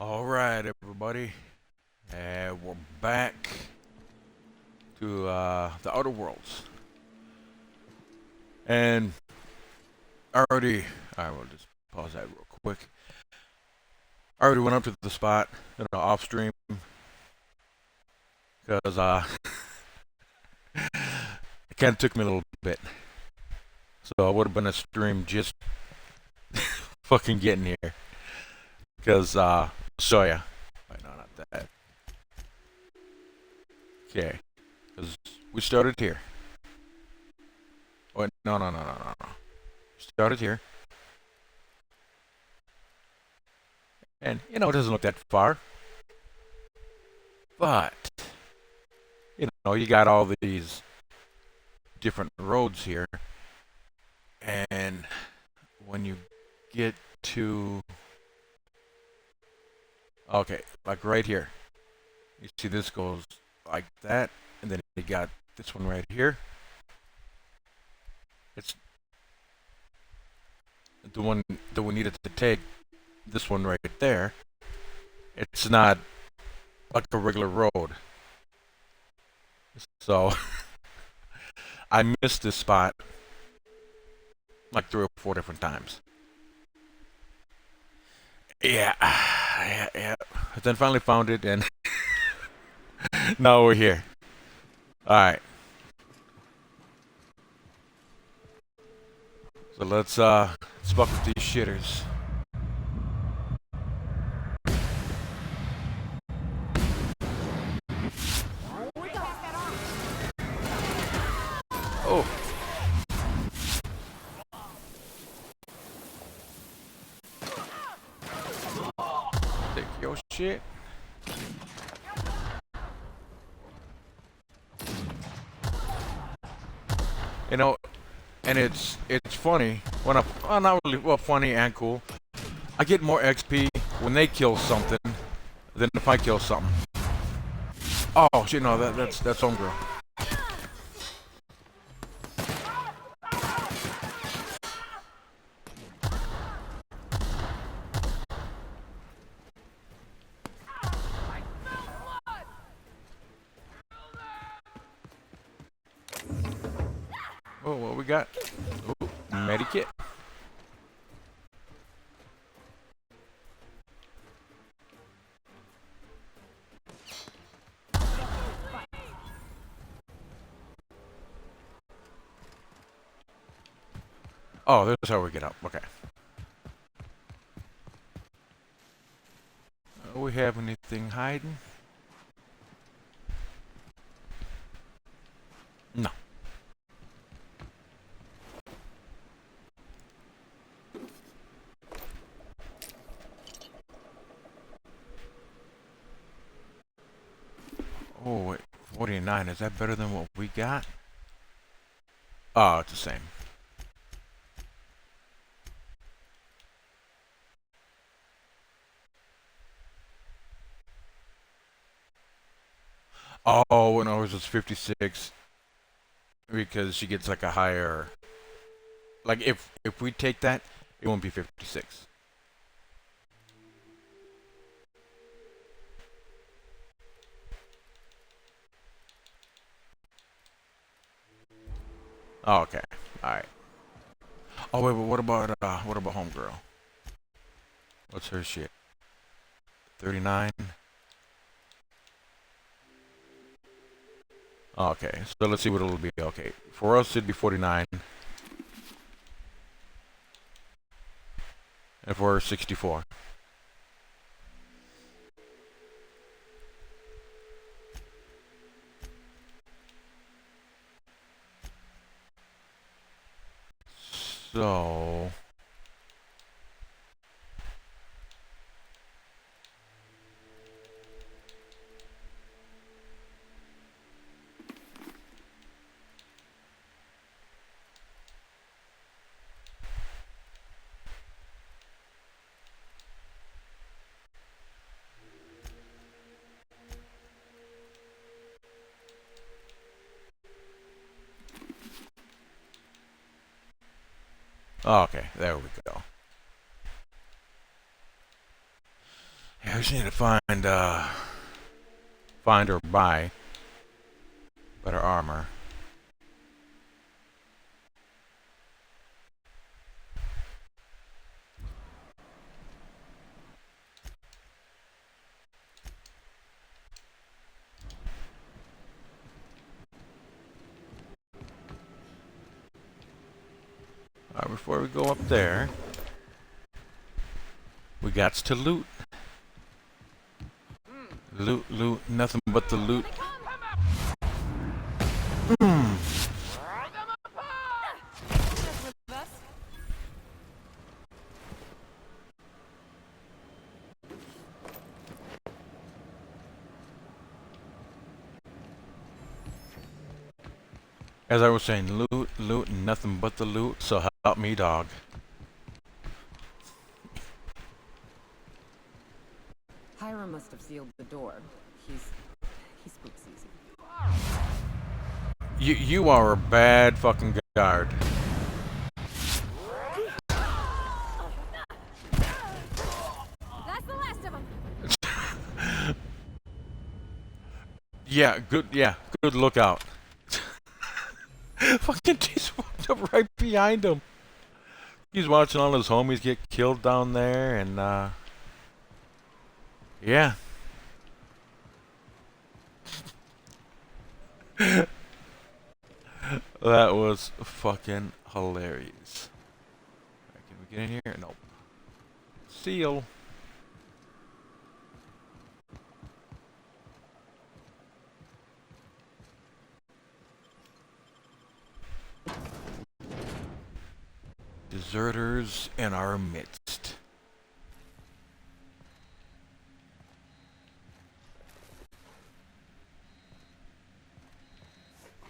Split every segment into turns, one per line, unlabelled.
All right, everybody, and we're back to the Outer Worlds. And I already, I will just pause that real quick. I already went up to the spot, off stream, because it kind of took me a little bit. So it would have been a stream just fucking getting here, because show ya. Wait, no, not that. Okay, because we started here. Wait, no. Started here, and it doesn't look that far, but you got all these different roads here, and when you get to okay, like right here, you see this goes like that, and then you got this one right here. It's the one that we needed to take. This one right there. It's not like a regular road, so I missed this spot like 3 or 4 different times. Yeah, yeah. But then finally found it, and now we're here. All right, so let's fuck with these shitters. Oh, take your shit. You know, and it's funny when not really well funny and cool. I get more XP when they kill something than if I kill something. Oh shit, no, that's homegirl. Oh, what we got? Oh, medikit. Oh, this is how we get up. Okay. We have anything hiding? No. Oh wait, 49. Is that better than what we got? Oh, it's the same. Oh, no, ours was 56 because she gets like a higher. Like if we take that, it won't be 56. Oh, okay. All right. Oh wait, but what about homegirl? What's her shit? 39. Okay, so let's see what it'll be. Okay, for us it'd be 49, and for her 64. So okay, there we go. I just need to find or buy better armor. Before we go up there, we got to loot. Loot, nothing but the loot. As I was saying, loot, nothing but the loot, so help me, dog.
Hiram must have sealed the door. He spooks easy.
You are a bad fucking guard.
That's the last of them.
Yeah, good lookout. Fucking just walked up right behind him. He's watching all his homies get killed down there, and yeah. That was fucking hilarious. Right, can we get in here? Nope. Seal. Deserters in our midst.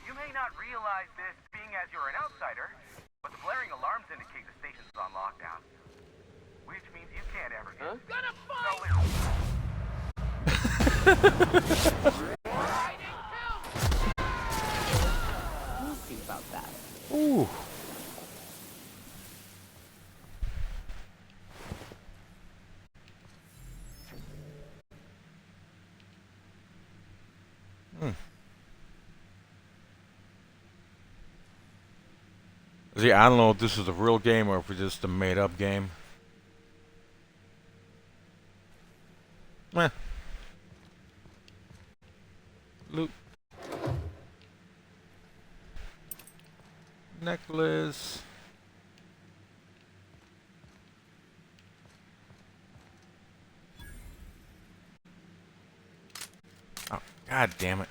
You may not realize this, being as you're an outsider, but the blaring alarms indicate the station's on lockdown. Which means you can't ever get... Gonna
We'll see about that.
Ooh. See, I don't know if this is a real game or if it's just a made-up game. Meh. Loot. Necklace. Oh, god damn it.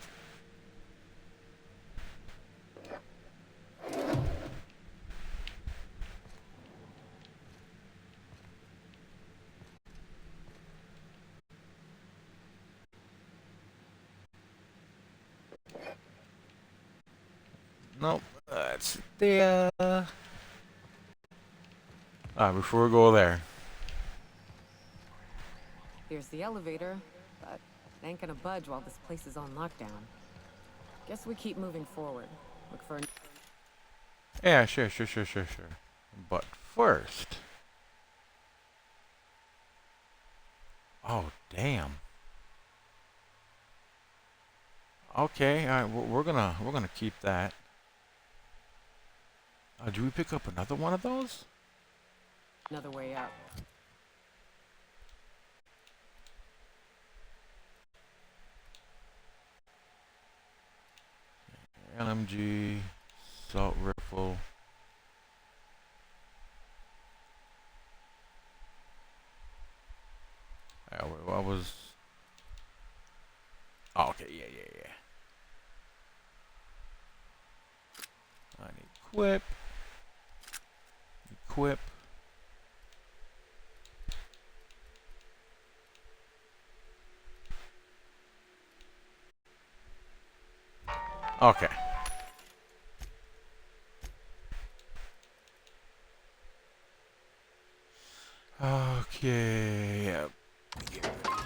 Nope, that's there. Before we go there.
Here's the elevator, but it ain't gonna budge while this place is on lockdown. Guess we keep moving forward. Look for...
Yeah, sure. But first... Oh, damn. Okay, alright, we're gonna keep that. Do we pick up another one of those?
Another way up.
LMG, salt rifle. What was... Oh, okay, yeah. I need equip. Okay. Okay.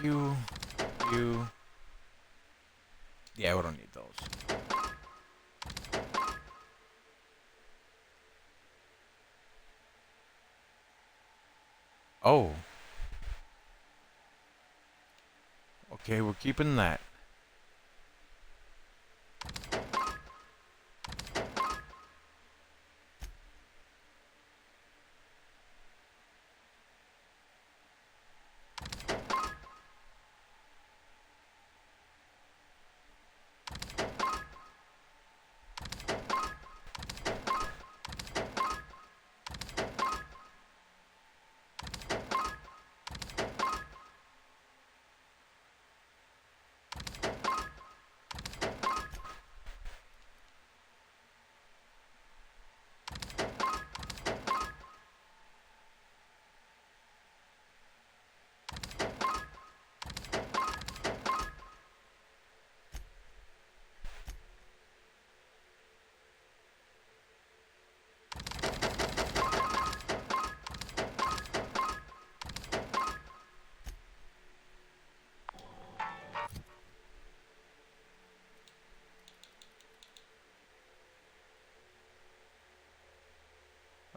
You. Yeah, we don't need those. Oh. Okay, we're keeping that.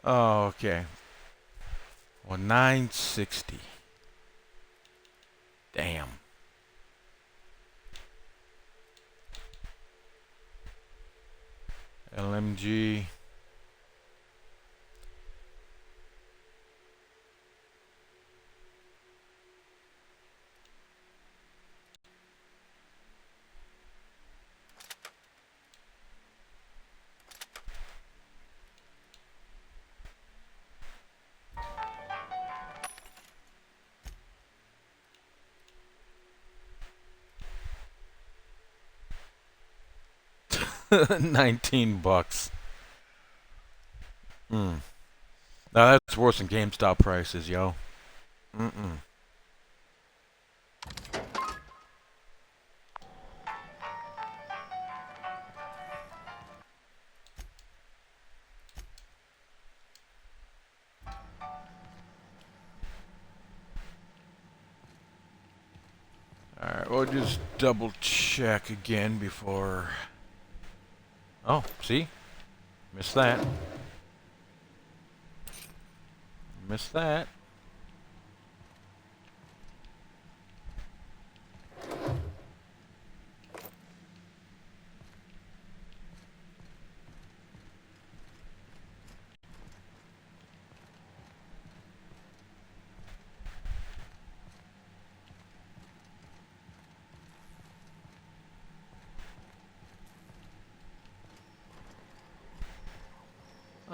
Oh, okay. Well, 960. Damn. LMG. $19. Hmm. Now that's worse than GameStop prices, yo. Mm-mm. Alright, we'll just double check again before... Oh, see? Missed that. Missed that.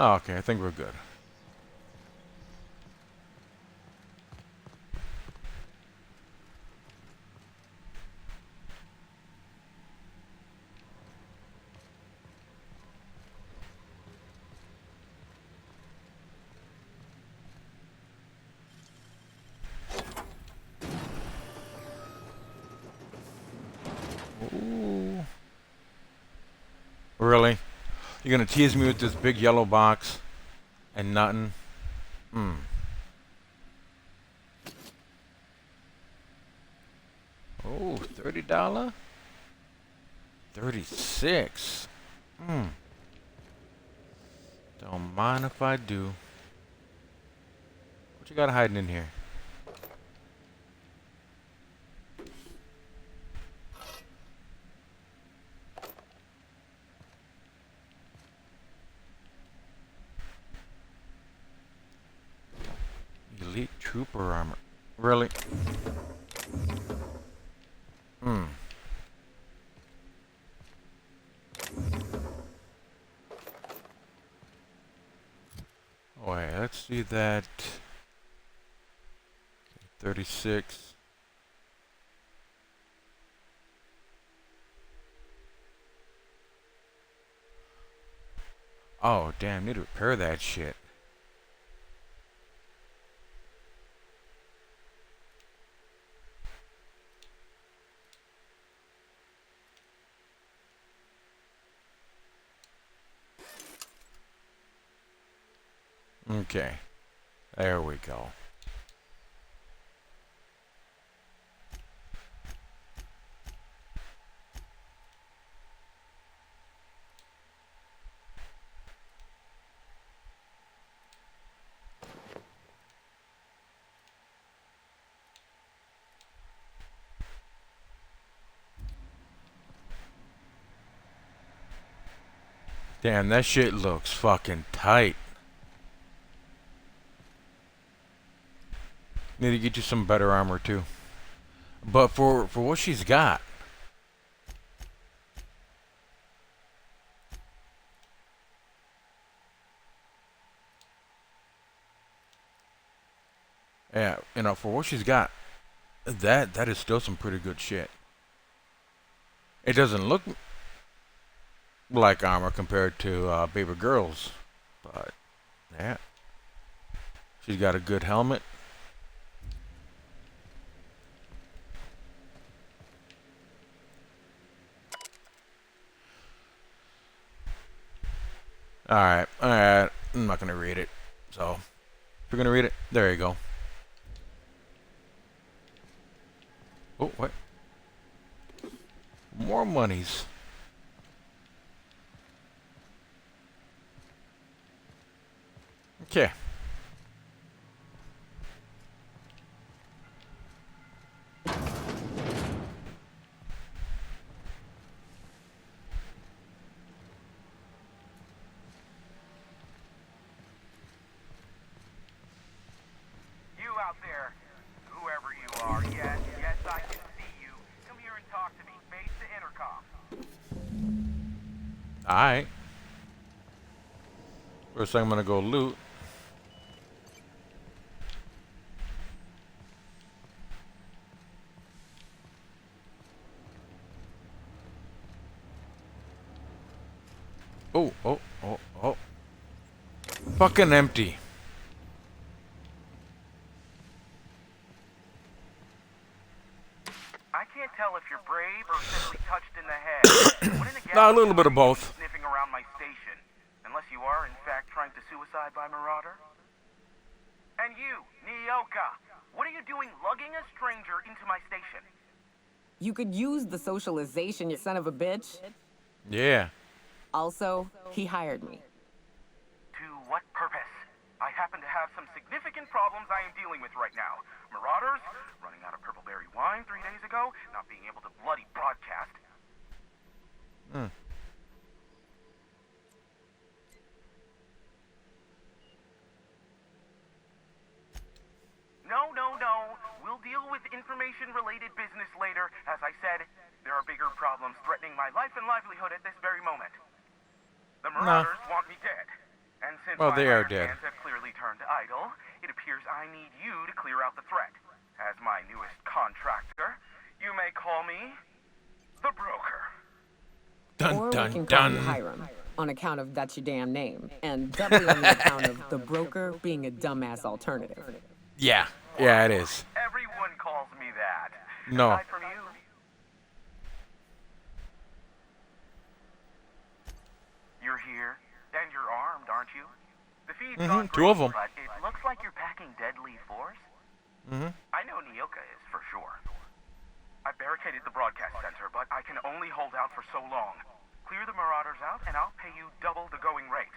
Oh, okay, I think we're good. Ooh. Really? You're gonna tease me with this big yellow box and nothing? Hmm. Oh, $30? 36. Hmm. Don't mind if I do. What you got hiding in here? Elite Trooper armor. Really? Hmm. Oh, wait, let's see that. 36. Oh, damn, need to repair that shit. Okay. There we go. Damn, that shit looks fucking tight. Need to get you some better armor too. But for what she's got. Yeah, you know, for what she's got, that is still some pretty good shit. It doesn't look like armor compared to Baby Girl's, but yeah, she's got a good helmet. All right. I'm not gonna read it. So, if you're gonna read it, there you go. Oh, what? More monies. Okay.
You out there, whoever you are, yes, I can see you. Come here and talk to me, face the intercom.
Alright. First I'm gonna go loot. Oh. Fucking empty.
I can't tell if you're brave or simply touched in the head. Wouldn't a
Nah, a little bit of both.
Sniffing around my station, unless you are in fact trying to suicide by Marauder. And you, Nyoka, what are you doing lugging a stranger into my station?
You could use the socialization, you son of a bitch.
Yeah.
Also, he hired me.
To what purpose? I happen to have some significant problems I am dealing with right now. Marauders, running out of purple-berry wine 3 days ago, not being able to bloody broadcast. No. We'll deal with information-related business later. As I said, there are bigger problems threatening my life and livelihood at this very moment. The Marauders want me dead. And since
Well,
my
they are
iron
dead.
hands have clearly turned idle, it appears I need you to clear out the threat. As my newest contractor, you may call me the Broker.
Dun
Or we
dun
can call you
dun.
Hiram, on account of that's your damn name. And doubly on the account of the broker being a dumbass alternative.
Yeah. Yeah, it is.
Everyone calls me that.
No.
Aside from you. You're here, and you're armed, aren't you? The feed's gone
Two of 'em.
But it looks like you're packing deadly force. I know Nyoka is, for sure. I barricaded the broadcast center, but I can only hold out for so long. Clear the Marauders out, and I'll pay you double the going rate.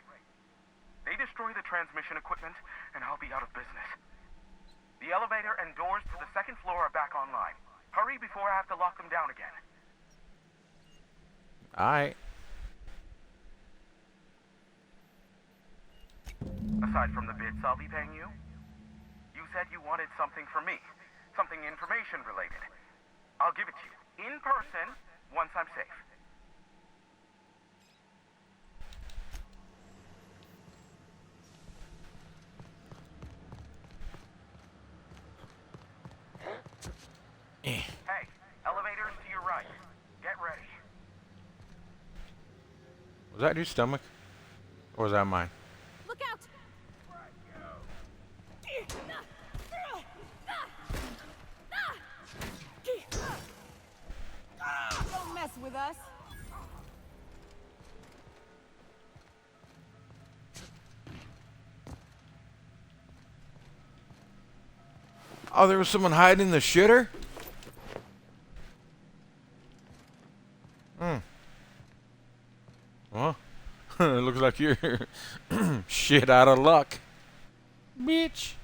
They destroy the transmission equipment, and I'll be out of business. The elevator and doors to the second floor are back online. Hurry before I have to lock them down again.
Alright.
Aside from the bits I'll be paying you, you said you wanted something from me. Something information related. I'll give it to you, in person, once I'm safe. Hey, elevators to your right. Get ready.
Was that your stomach? Or was that mine?
Look out! Don't mess with us.
Oh, there was someone hiding in the shitter? Well, it looks like you're shit out of luck. Bitch.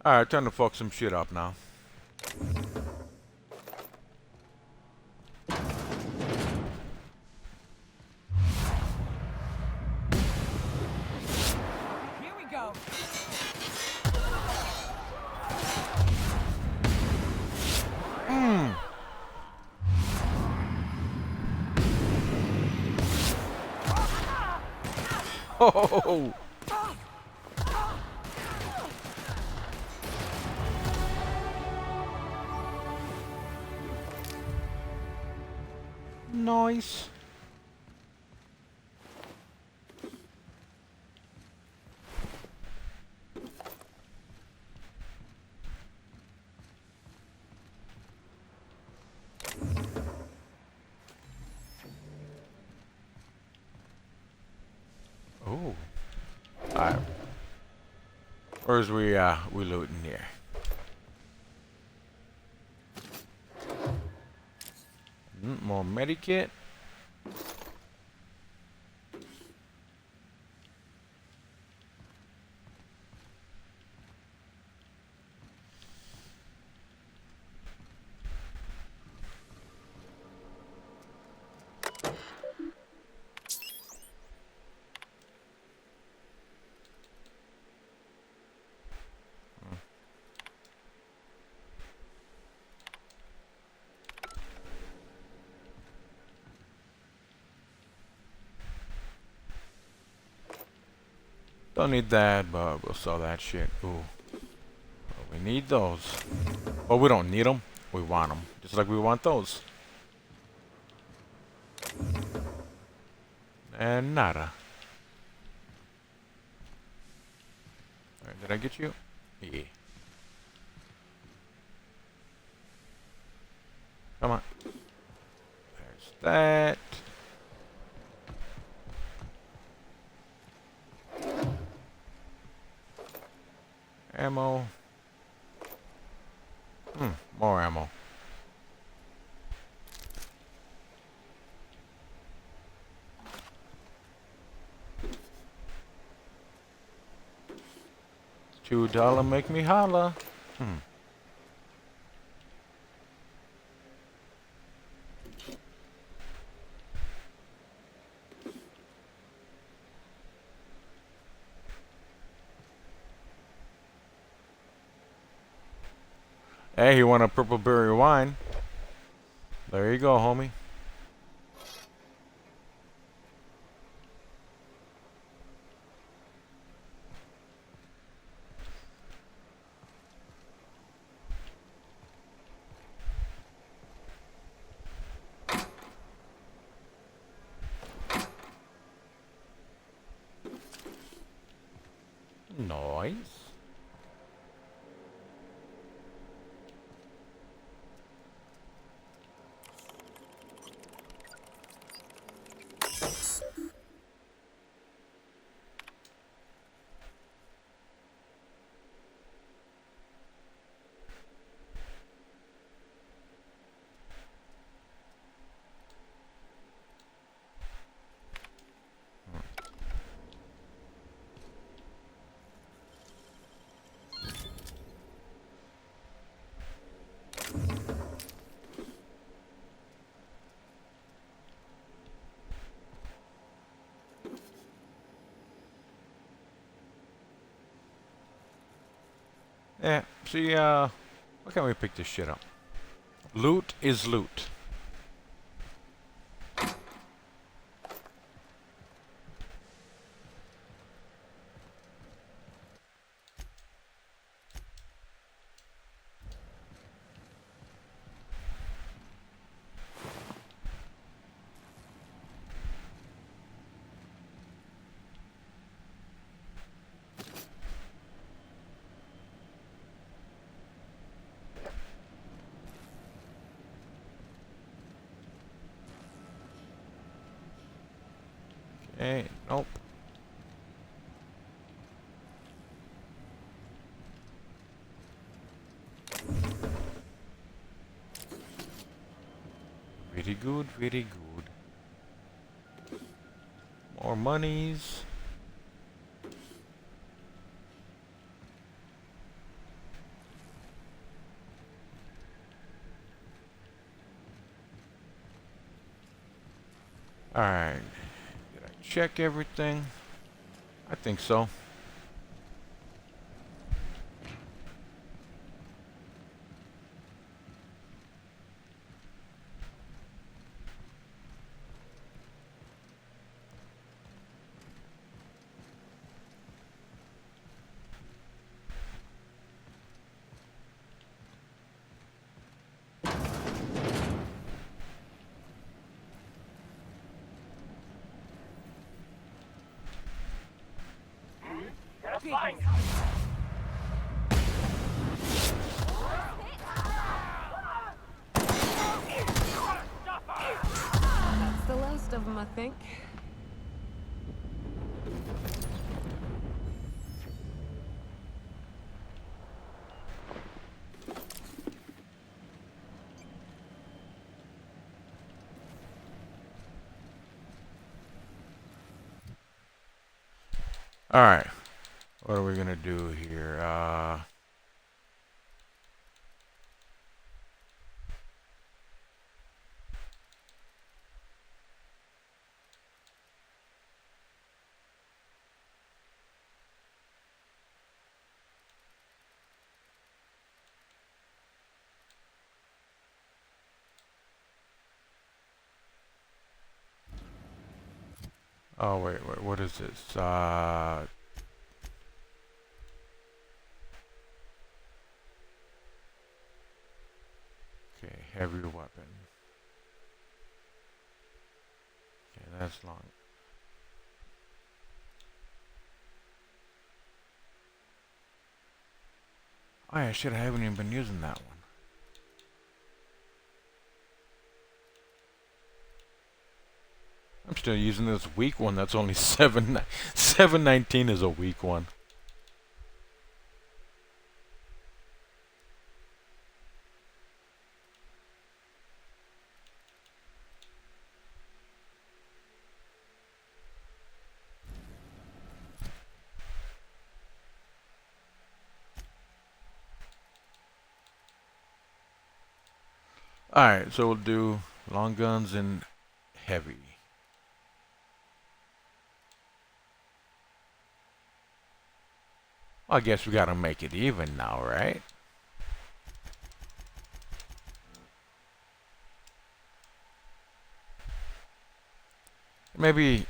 Alright, time to fuck some shit up now.
Here we go.
Oh! Nice. Oh. Alright. Where's we looting here? More medikit. Don't need that, but we'll sell that shit. Ooh. But we need those. Well, we don't need them. We want them. Just like we want those. And nada. Alright, did I get you? Yeah. Come on. There's that. Ammo. More ammo. $2 make me holla. Hey, you want a purple berry wine? There you go, homie. Nice. Yeah, see, why can't we pick this shit up? Loot is loot. Okay, nope. Very good, very good. More monies. Alright. Did I check everything? I think so.
That's the last of them, I think.
Alright. What are we gonna do here? Oh, wait, what is this? Okay, heavy weapon. Okay, that's long. Oh yeah, shit, I haven't even been using that one. I'm still using this weak one that's only 719 is a weak one. Alright, so we'll do long guns and heavy. I guess we gotta make it even now, right? Maybe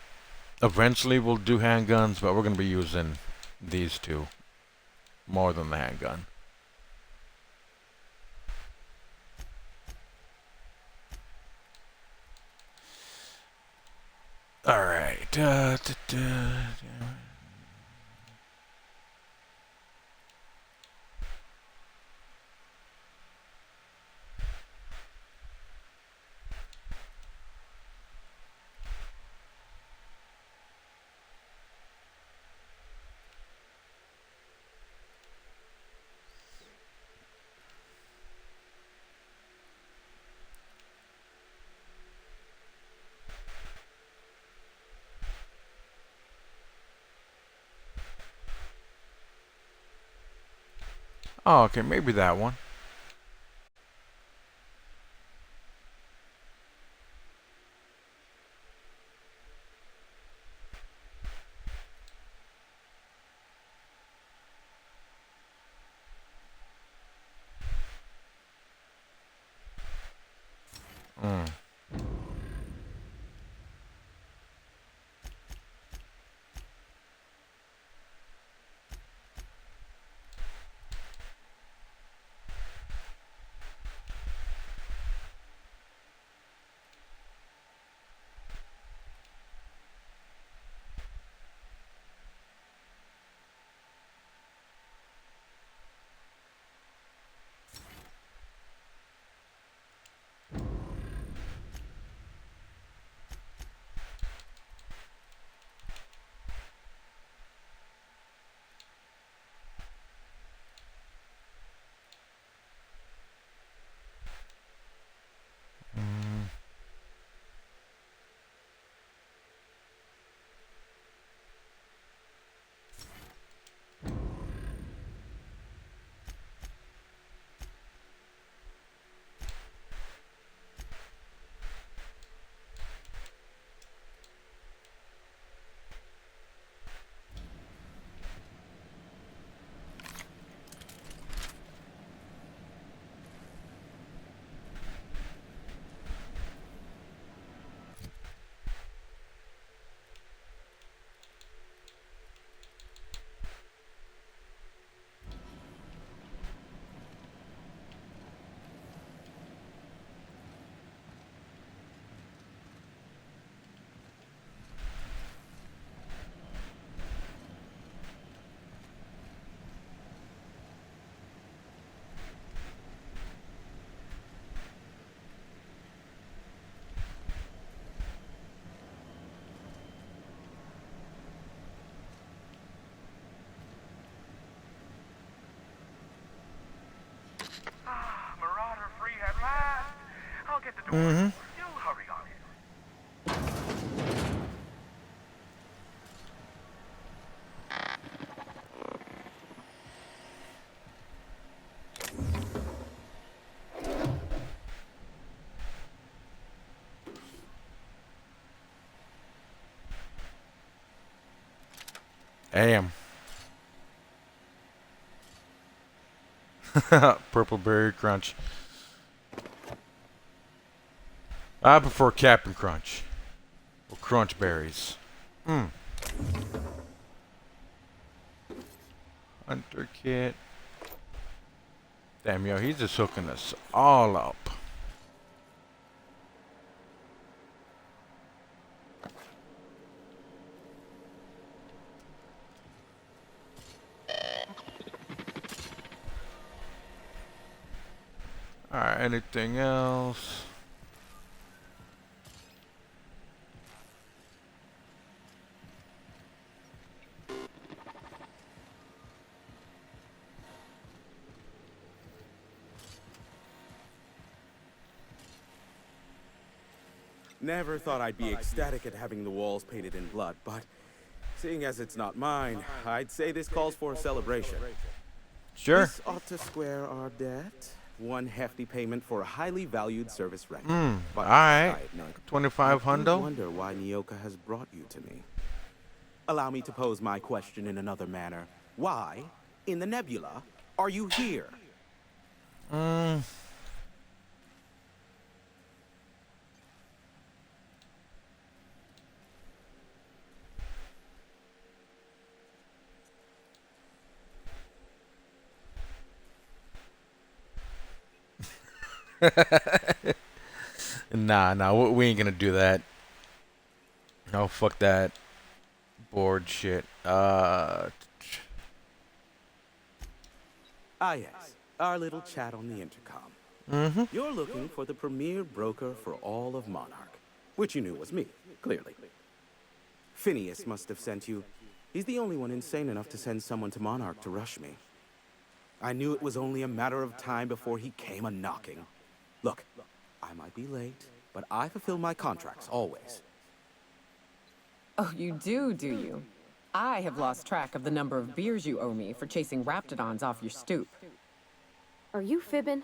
eventually we'll do handguns, but we're gonna be using these two more than the handgun. Alright. Oh, okay, maybe that one. Mm.
outdoors. You'll hurry on in.
Damn. Purple Berry Crunch. I prefer Captain Crunch. Or Crunch Berries. Hunter Kit. Damn, yo, he's just hooking us all up. Alright, anything else?
Never thought I'd be ecstatic at having the walls painted in blood, but seeing as it's not mine, I'd say this calls for a celebration.
Sure.
This ought to square our debt. One hefty payment for a highly valued service record. But
alright.
I admit,
25
I
hundo.
wonder why Nyoka has brought you to me. Allow me to pose my question in another manner. Why, in the nebula, are you here?
Nah, we ain't gonna do that. No, fuck that. Bored shit.
Ah, yes. Our little chat on the intercom. You're looking for the premier broker for all of Monarch, which you knew was me, clearly. Phineas must have sent you. He's the only one insane enough to send someone to Monarch to rush me. I knew it was only a matter of time before he came a-knocking. Look, I might be late, but I fulfill my contracts, always.
Oh, you do you? I have lost track of the number of beers you owe me for chasing raptidons off your stoop.
Are you fibbing?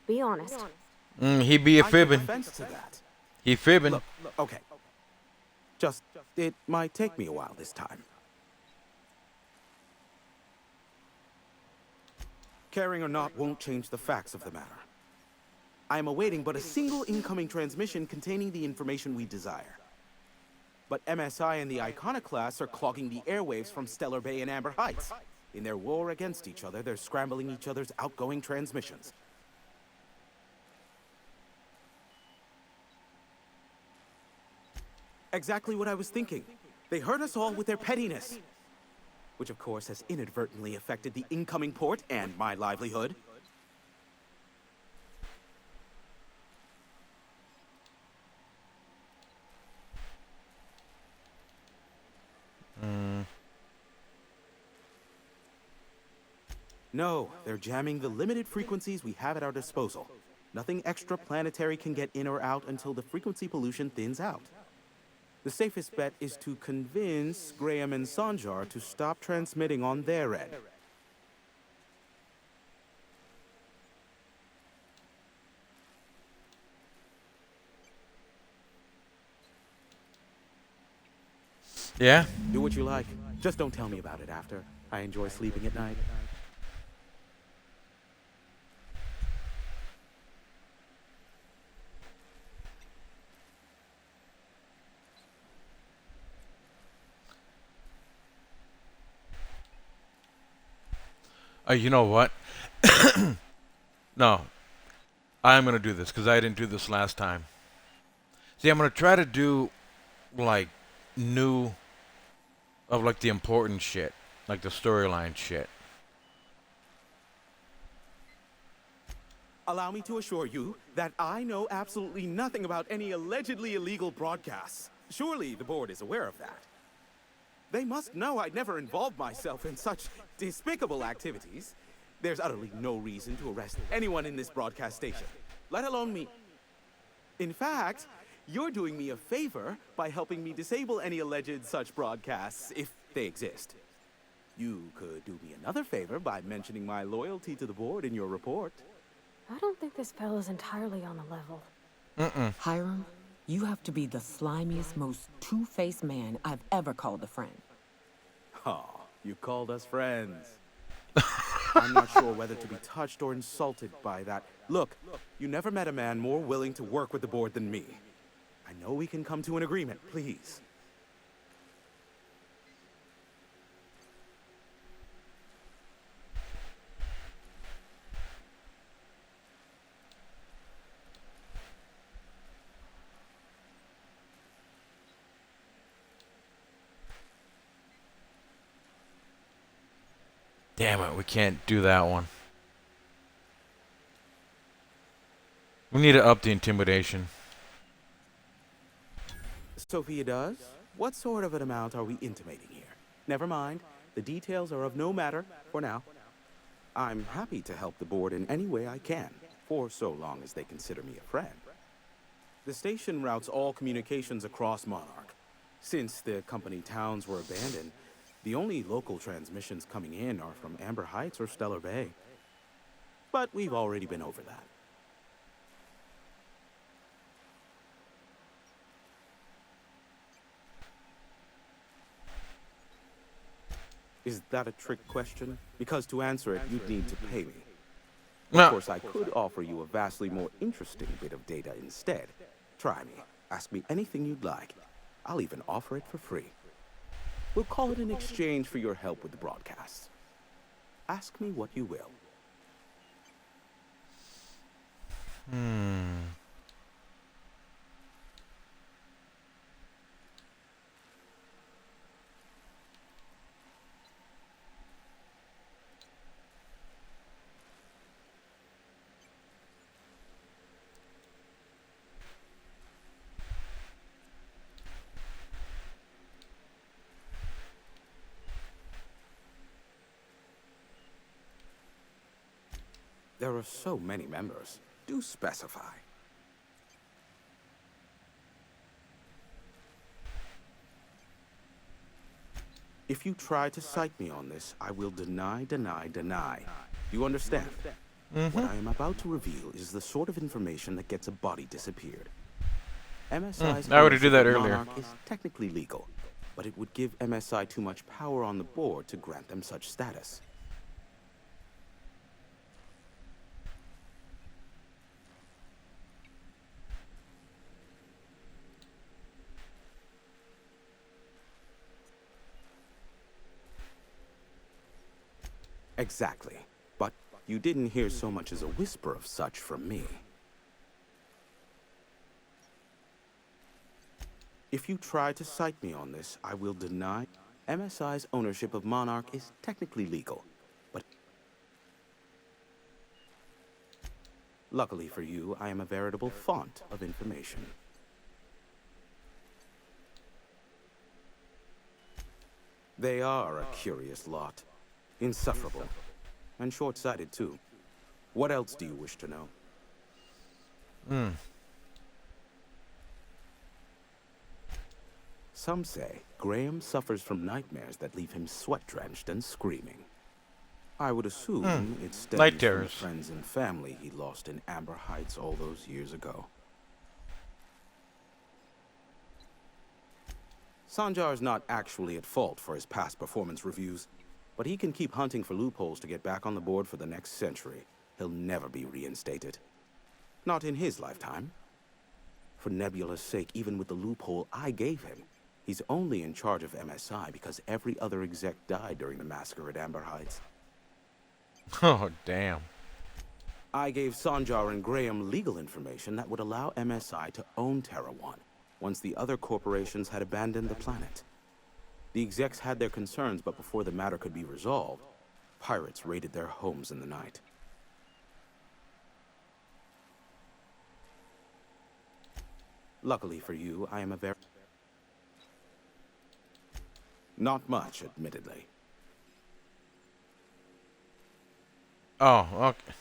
Be honest.
He be a
I take
fibbing.
offense to that.
He fibbing.
Look, okay. Just, it might take me a while this time. Caring or not won't change the facts of the matter. I am awaiting but a single incoming transmission containing the information we desire. But MSI and the Iconoclasts are clogging the airwaves from Stellar Bay and Amber Heights. In their war against each other, they're scrambling each other's outgoing transmissions. Exactly what I was thinking. They hurt us all with their pettiness. Which of course has inadvertently affected the incoming port and my livelihood. No, they're jamming the limited frequencies we have at our disposal. Nothing extraplanetary can get in or out until the frequency pollution thins out. The safest bet is to convince Graham and Sanjar to stop transmitting on their end.
Yeah?
Do what you like. Just don't tell me about it after. I enjoy sleeping at night.
You know what? No. I'm going to do this because I didn't do this last time. See, I'm going to try to do, like, new of, like, the important shit. Like the storyline shit.
Allow me to assure you that I know absolutely nothing about any allegedly illegal broadcasts. Surely the board is aware of that. They must know I'd never involved myself in such despicable activities. There's utterly no reason to arrest anyone in this broadcast station, let alone me. In fact, you're doing me a favor by helping me disable any alleged such broadcasts, if they exist. You could do me another favor by mentioning my loyalty to the board in your report.
I don't think this fellow's entirely on the level.
Hiram, you have to be the slimiest, most two-faced man I've ever called a friend.
Oh, you called us friends. I'm not sure whether to be touched or insulted by that. Look, you never met a man more willing to work with the board than me. I know we can come to an agreement, please.
Damn it, we can't do that one. We need to up the intimidation.
Sophia does? What sort of an amount are we intimating here? Never mind. The details are of no matter for now. I'm happy to help the board in any way I can, for so long as they consider me a friend. The station routes all communications across Monarch. Since the company towns were abandoned, the only local transmissions coming in are from Amber Heights or Stellar Bay. But we've already been over that. Is that a trick question? Because to answer it, you'd need to pay me. Of
No.
course, I could offer you a vastly more interesting bit of data instead. Try me. Ask me anything you'd like. I'll even offer it for free. We'll call it an exchange for your help with the broadcasts. Ask me what you will. There are so many members. Do specify. If you try to cite me on this, I will deny. You understand? What I am about to reveal is the sort of information that gets a body disappeared. MSI's
I already did that
ownership of
earlier.
Monarch is technically legal, but it would give MSI too much power on the board to grant them such status. Exactly. But you didn't hear so much as a whisper of such from me. If you try to cite me on this, I will deny. MSI's ownership of Monarch is technically legal, but luckily for you, I am a veritable font of information. They are a curious lot. Insufferable. And short-sighted, too. What else do you wish to know? Some say Graham suffers from nightmares that leave him sweat-drenched and screaming. I would assume it stems
Night
from the
terrors.
friends and family he lost in Amber Heights all those years ago. Sanjar's not actually at fault for his past performance reviews, but he can keep hunting for loopholes to get back on the board for the next century. He'll never be reinstated. Not in his lifetime. For Nebula's sake, even with the loophole I gave him, he's only in charge of MSI because every other exec died during the massacre at Amber Heights.
Oh, damn.
I gave Sanjar and Graham legal information that would allow MSI to own Terra One once the other corporations had abandoned the planet. The execs had their concerns, but before the matter could be resolved, pirates raided their homes in the night. Luckily for you, I am a very... Not much, admittedly.
Oh, okay.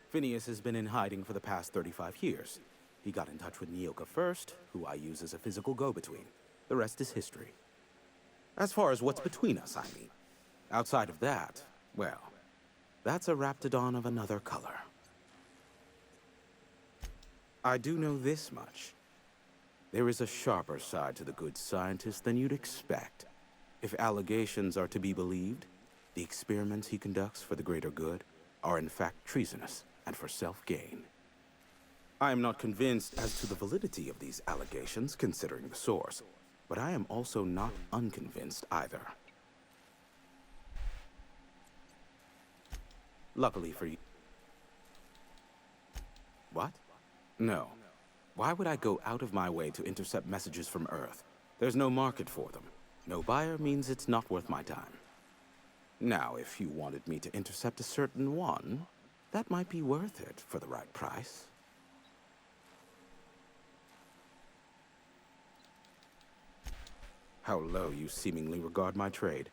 Phineas has been in hiding for the past 35 years. He got in touch with Nyoka first, who I use as a physical go-between. The rest is history. As far as what's between us, I mean. Outside of that, well, that's a Raptidon of another color. I do know this much. There is a sharper side to the good scientist than you'd expect. If allegations are to be believed, the experiments he conducts for the greater good are in fact treasonous and for self-gain. I am not convinced as to the validity of these allegations, considering the source, but I am also not unconvinced either. Luckily for you... What? No. Why would I go out of my way to intercept messages from Earth? There's no market for them. No buyer means it's not worth my time. Now, if you wanted me to intercept a certain one, that might be worth it for the right price. How low you seemingly regard my trade.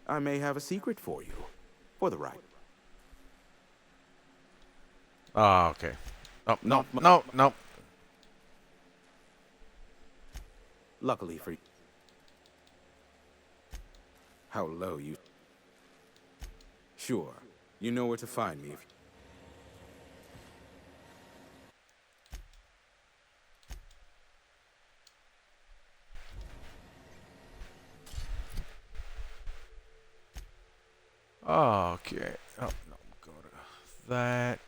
I may have a secret for you. For the right.
Ah, okay. Oh, no,
Not
no, no.
Luckily for you. How low you... Sure. You know where to find me if...
Okay. Oh, no, go to that.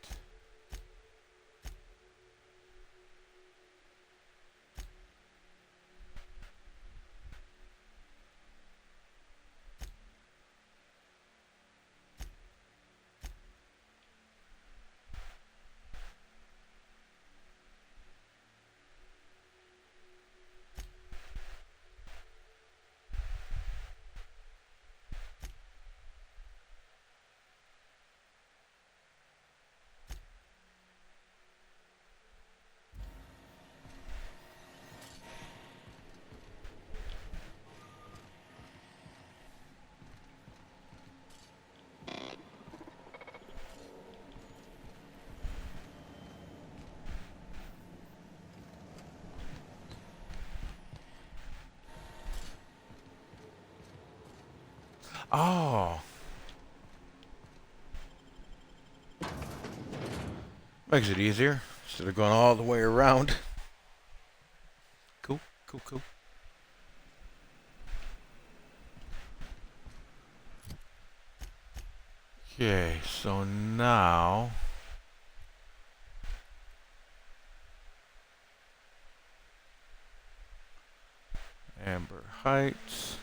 Oh. Makes it easier instead of going all the way around. Cool, cool, cool. Okay, so now Amber Heights.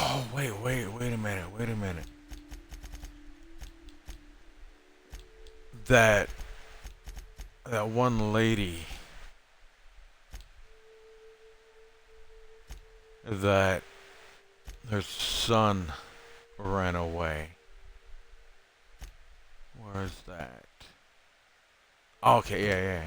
Oh, wait a minute. That one lady that her son ran away. Where's that? Okay, yeah.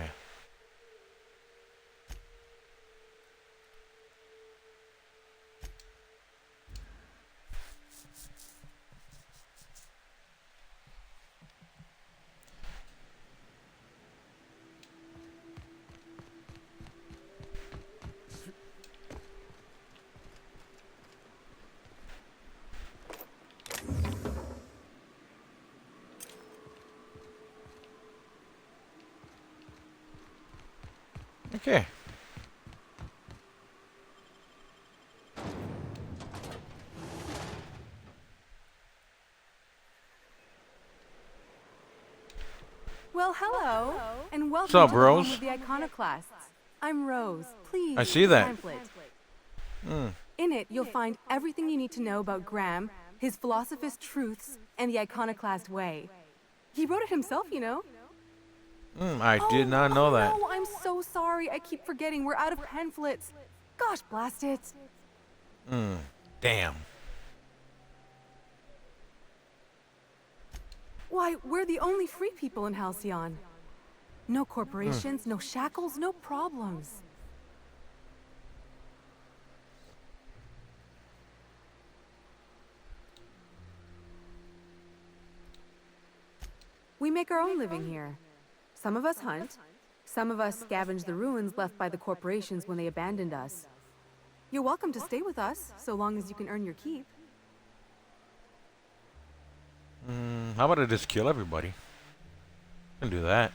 Okay.
Well, hello, and welcome
What's up,
to the home
Rose?
of the Iconoclasts. I'm Rose. Please.
I see
read the
that.
pamphlet. In it, you'll find everything you need to know about Graham, his Philosophist truths, and the Iconoclast way. He wrote it himself, you know.
I did not know that.
No, I'm so sorry. I keep forgetting. We're out of pamphlets. Gosh, blast it.
Damn.
Why, we're the only free people in Halcyon. No corporations, no shackles, no problems. We make our own living here. Some of us hunt, some of us scavenge the ruins left by the corporations when they abandoned us. You're welcome to stay with us, so long as you can earn your keep.
How about I just kill everybody? I can do that.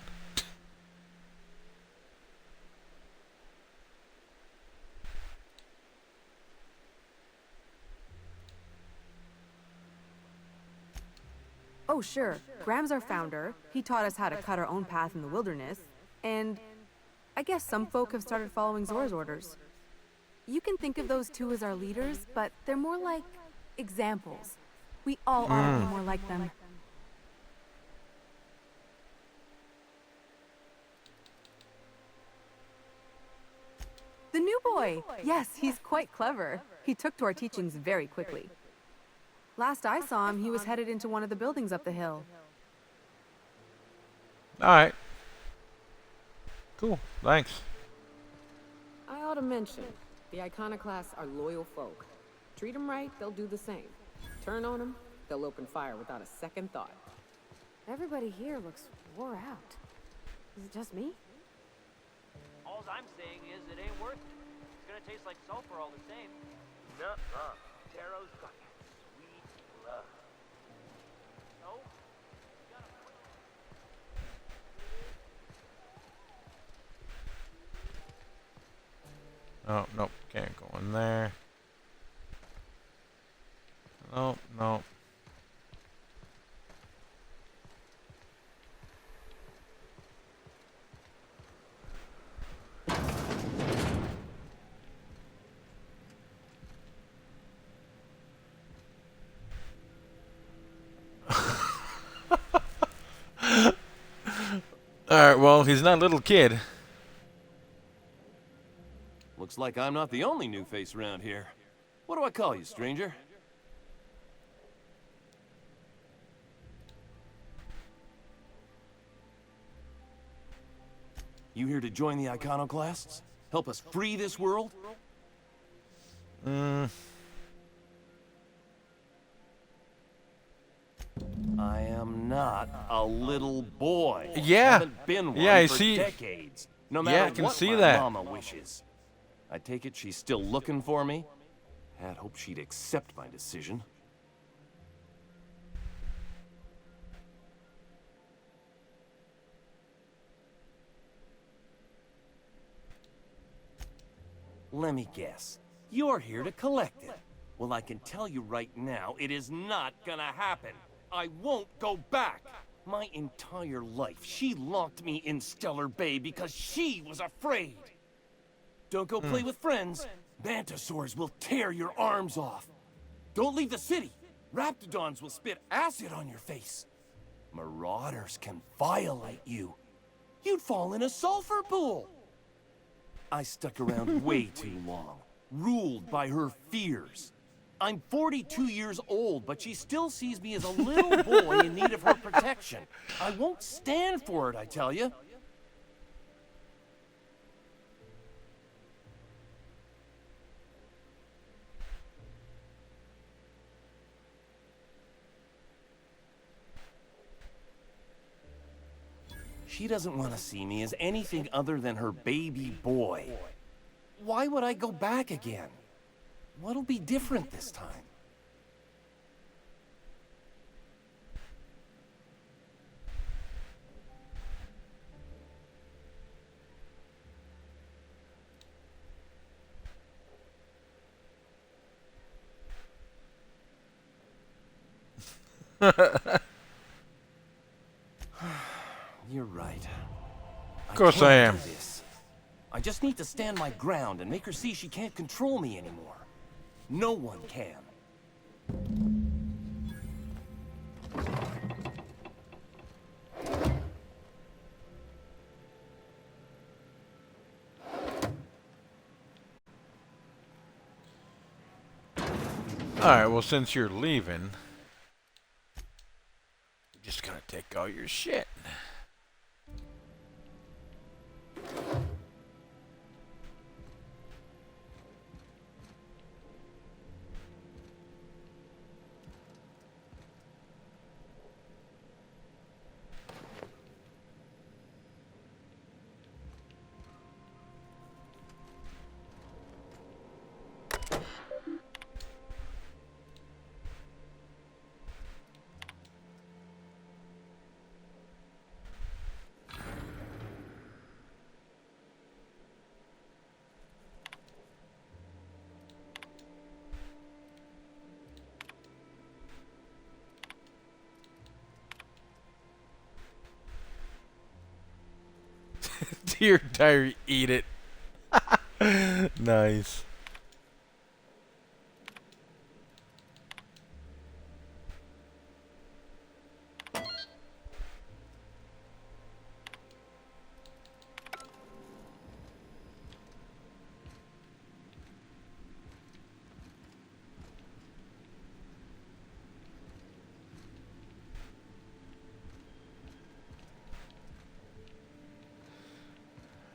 Oh, sure. Graham's our founder. He taught us how to cut our own path in the wilderness. And I guess some folk have started following Zora's orders. You can think of those two as our leaders, but they're more like examples. We all ought to be more like them. The new boy! Yes, he's quite clever. He took to our teachings very quickly. Last I saw him, he was headed into one of the buildings up the hill.
Alright. Cool. Thanks.
I ought to mention, the Iconoclasts are loyal folk. Treat them right, they'll do the same. Turn on them, they'll open fire without a second thought.
Everybody here looks wore out. Is it just me?
All I'm saying is it ain't worth it. It's gonna taste like sulfur all the same. Nuh-uh. Taro's got sweet love. No?
Oh, nope. Can't go in there. Nope, nope. Alright, well, he's not a little kid.
Looks like I'm not the only new face around here. What do I call you, stranger? You here to join the Iconoclasts? Help us free this world? I am not a little boy.
Yeah.
Haven't been one
Yeah, I
for
see.
decades. No matter
Yeah, I can
what
see
my
that.
mama wishes. I take it she's still looking for me? Had hoped she'd accept my decision. Let me guess. You're here to collect it. Well, I can tell you right now, it is not gonna happen. I won't go back. My entire life, she locked me in Stellar Bay because she was afraid. Don't go play with friends. Mantisaurs will tear your arms off. Don't leave the city. Raptidons will spit acid on your face. Marauders can violate you. You'd fall in a sulfur pool. I stuck around way too long, ruled by her fears. I'm 42 years old, but she still sees me as a little boy in need of her protection. I won't stand for it, I tell you. She doesn't want to see me as anything other than her baby boy. Why would I go back again? What'll be different this time? You're right.
Of course I
can't
am.
do this. I just need to stand my ground and make her see she can't control me anymore. No one can.
Alright, well, since you're leaving, we're just gonna Take all your shit. Dear diary, eat it. Nice.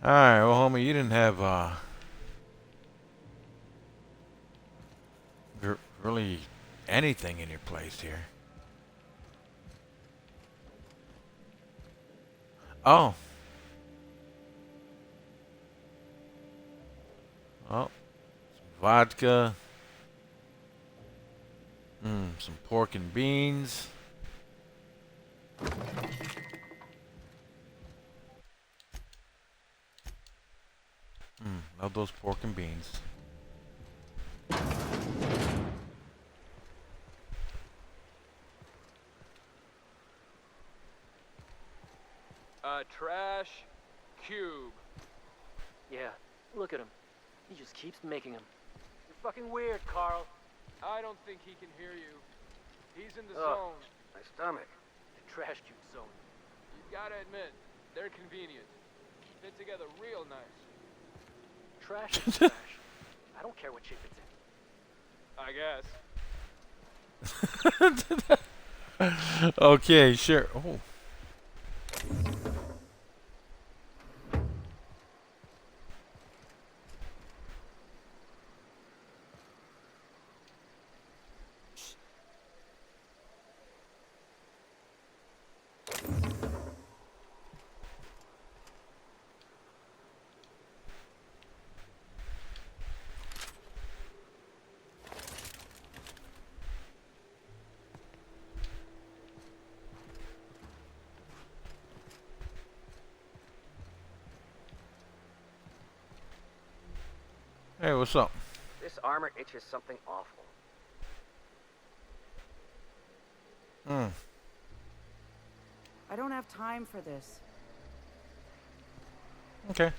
Alright, well, homie, you didn't have, really anything in your place here. Oh. Oh. Some vodka. Some pork and beans. Love those pork and beans.
Trash cube. Yeah, look at him. He just keeps making them. You're fucking weird, Carl. I don't think he can hear you. He's in the zone.
My stomach.
The trash cube zone. You gotta admit, they're convenient. Fit together real nice. Trash is trash. I don't care what shape it's in. I guess.
Okay, sure. Oh. Hey, what's up?
This armor itches something awful.
I don't have time for this.
Okay.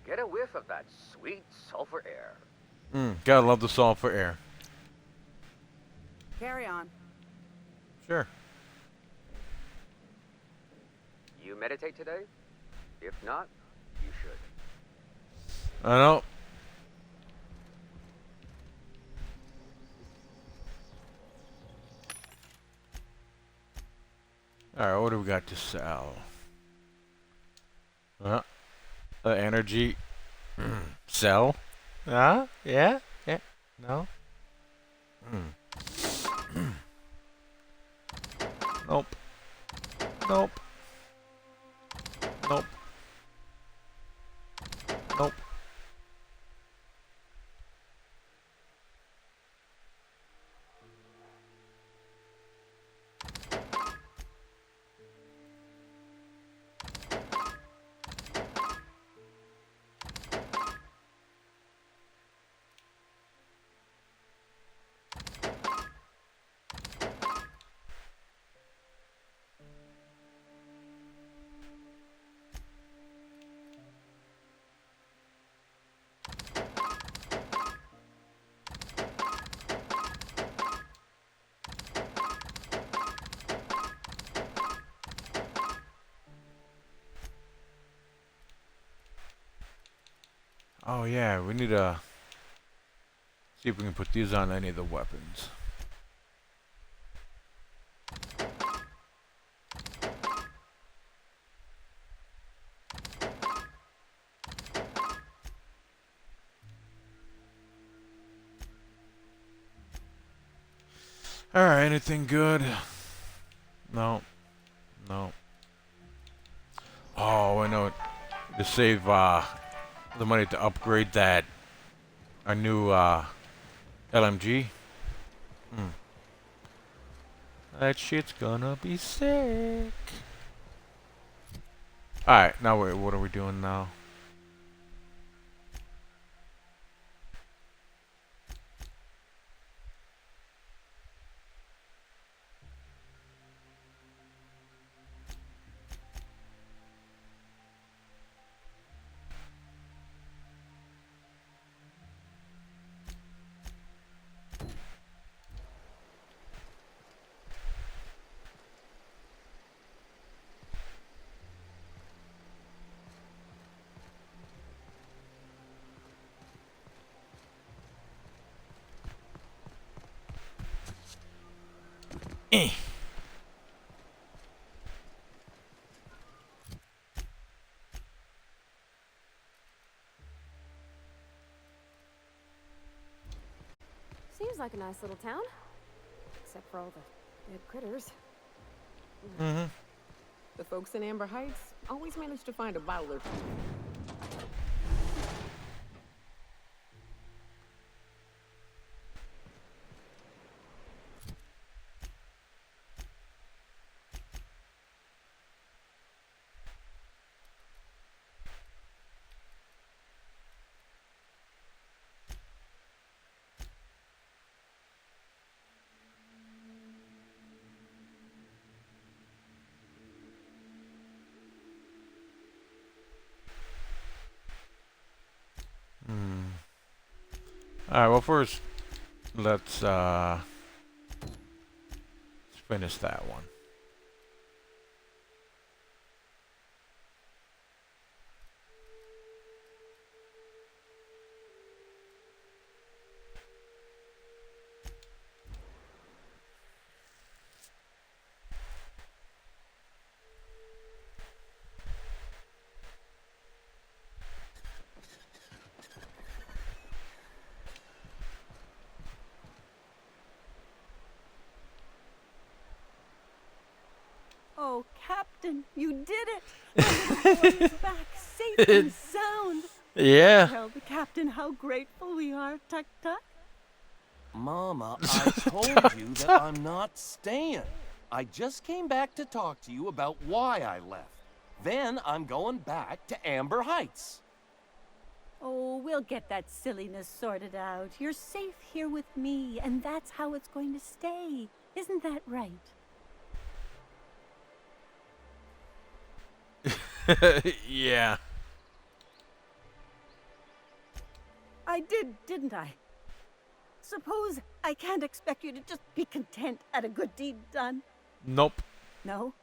Get a whiff of that sweet sulfur air.
Gotta love the sulfur air.
Carry on.
Sure.
You meditate today? If not, you should.
I know. Alright, what do we got to sell? Energy. Sell? Yeah? Yeah? No? Nope. Nope. Nope. Nope. Oh yeah, we need to see if we can put these on any of the weapons. Alright, anything good? No. No. Oh, I know. To save the money to upgrade that our new LMG. That shit's gonna be sick. Alright, now wait, what are we doing now?
Seems like a nice little town. Except for all the dead critters.
Mm-hmm.
The folks in Amber Heights always manage to find a bottle or two.
Alright, well first let's finish that one.
Oh, Captain, you did it! My little boy is back, safe and sound.
Yeah.
Tell the captain how grateful we are, Tuk Tuk.
Mama, I told you that I'm not staying. I just came back to talk to you about why I left. Then I'm going back to Amber Heights.
Oh, we'll get that silliness sorted out. You're safe here with me, and that's how it's going to stay. Isn't that right?
Yeah.
I did, didn't I? Suppose I can't expect you to just be content at a good deed done.
Nope.
No?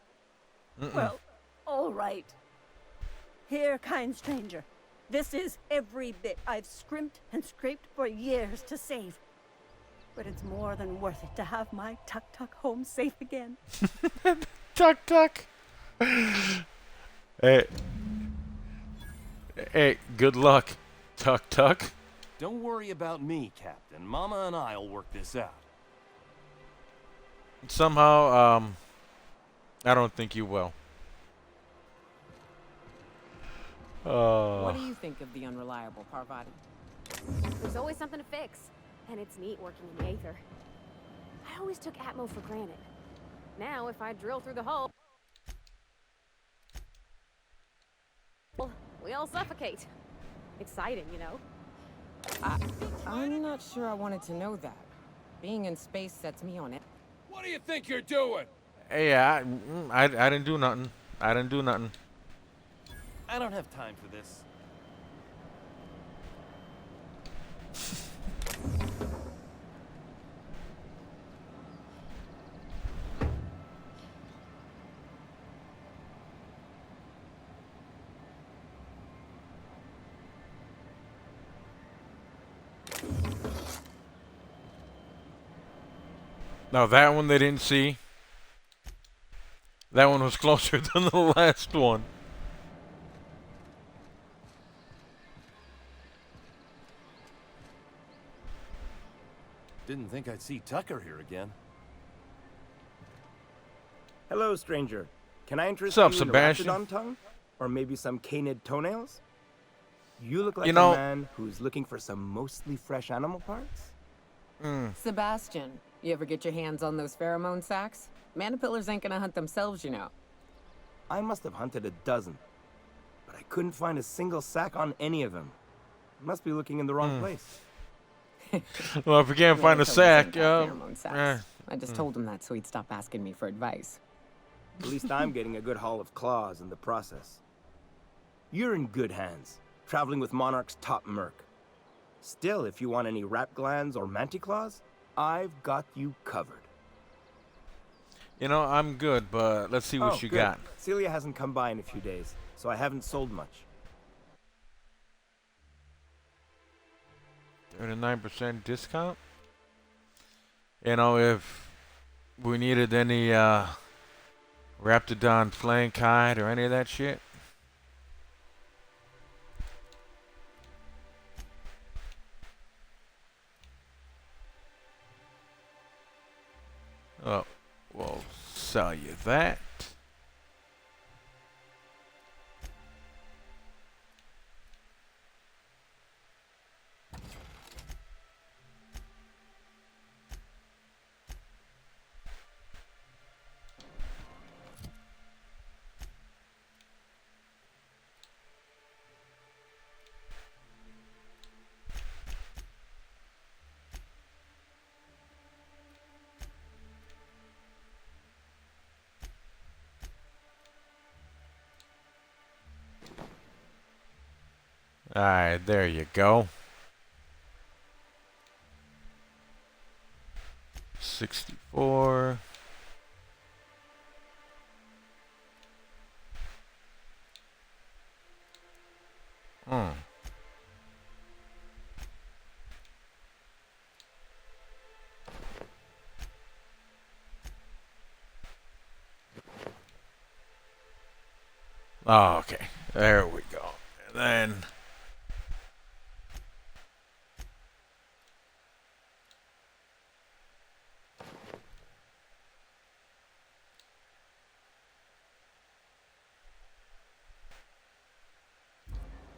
Well, all right. Here, kind stranger. This is every bit I've scrimped and scraped for years to save. But it's more than worth it to have my Tuk Tuk home safe again.
Tuk Tuk. Hey. Hey, good luck, Tuk Tuk.
Don't worry about me, Captain. Mama and I'll work this out.
Somehow, I don't think you will.
What do you think of the unreliable Parvati?
There's always something to fix. And it's neat working in the Aether. I always took Atmo for granted. Now, if I drill through the hole, we all suffocate. Exciting, you know?
I'm not sure I wanted to know that. Being in space sets me on it.
What do you think you're doing?
Hey, I didn't do nothing. I didn't do nothing.
I don't have time for this.
Now that one they didn't see. That one was closer than the last one.
Didn't think I'd see Tucker here again.
Hello, stranger. Can I interest
What's up,
you in a
Sebastian?
Raptidon tongue? Or maybe some canid toenails? You look like
You know-
a man who's looking for some mostly fresh animal parts?
Sebastian, you ever get your hands on those pheromone sacs? Manipillars ain't gonna hunt themselves, you know.
I must have hunted a dozen, but I couldn't find a single sack on any of them. Must be looking in the wrong place.
Well, if you can't find a
Manipillars
sack,
ain't got pheromone sacs. I just
Hmm.
told him that so he'd stop asking me for advice.
At least I'm getting a good haul of claws in the process. You're in good hands, traveling with Monarch's top merc. Still, if you want any rat glands or manticlaws, I've got you covered.
you know, I'm good, but let's see what you
good.
got.
Celia hasn't come by in a few days, so I haven't sold much.
39% discount. You know, if we needed any Raptidon flank hide or any of that shit. Oh, we'll sell you that. Alright, there you go. 64. Oh, okay. There we go. And then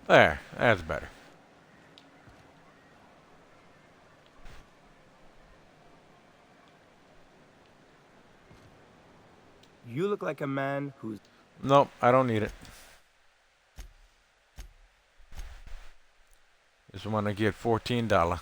there. That's better.
You look like a man who's...
Nope, I don't need it. Just want to get $14.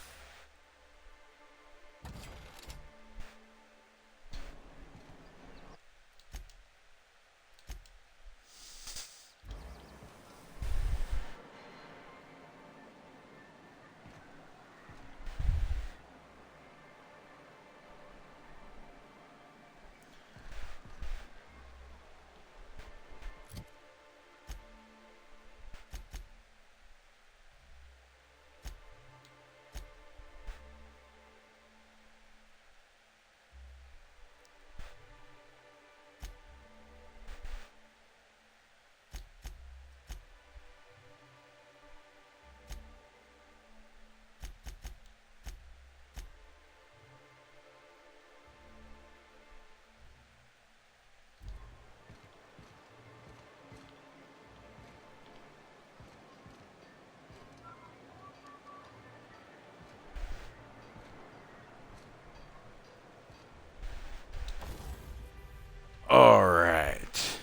All right.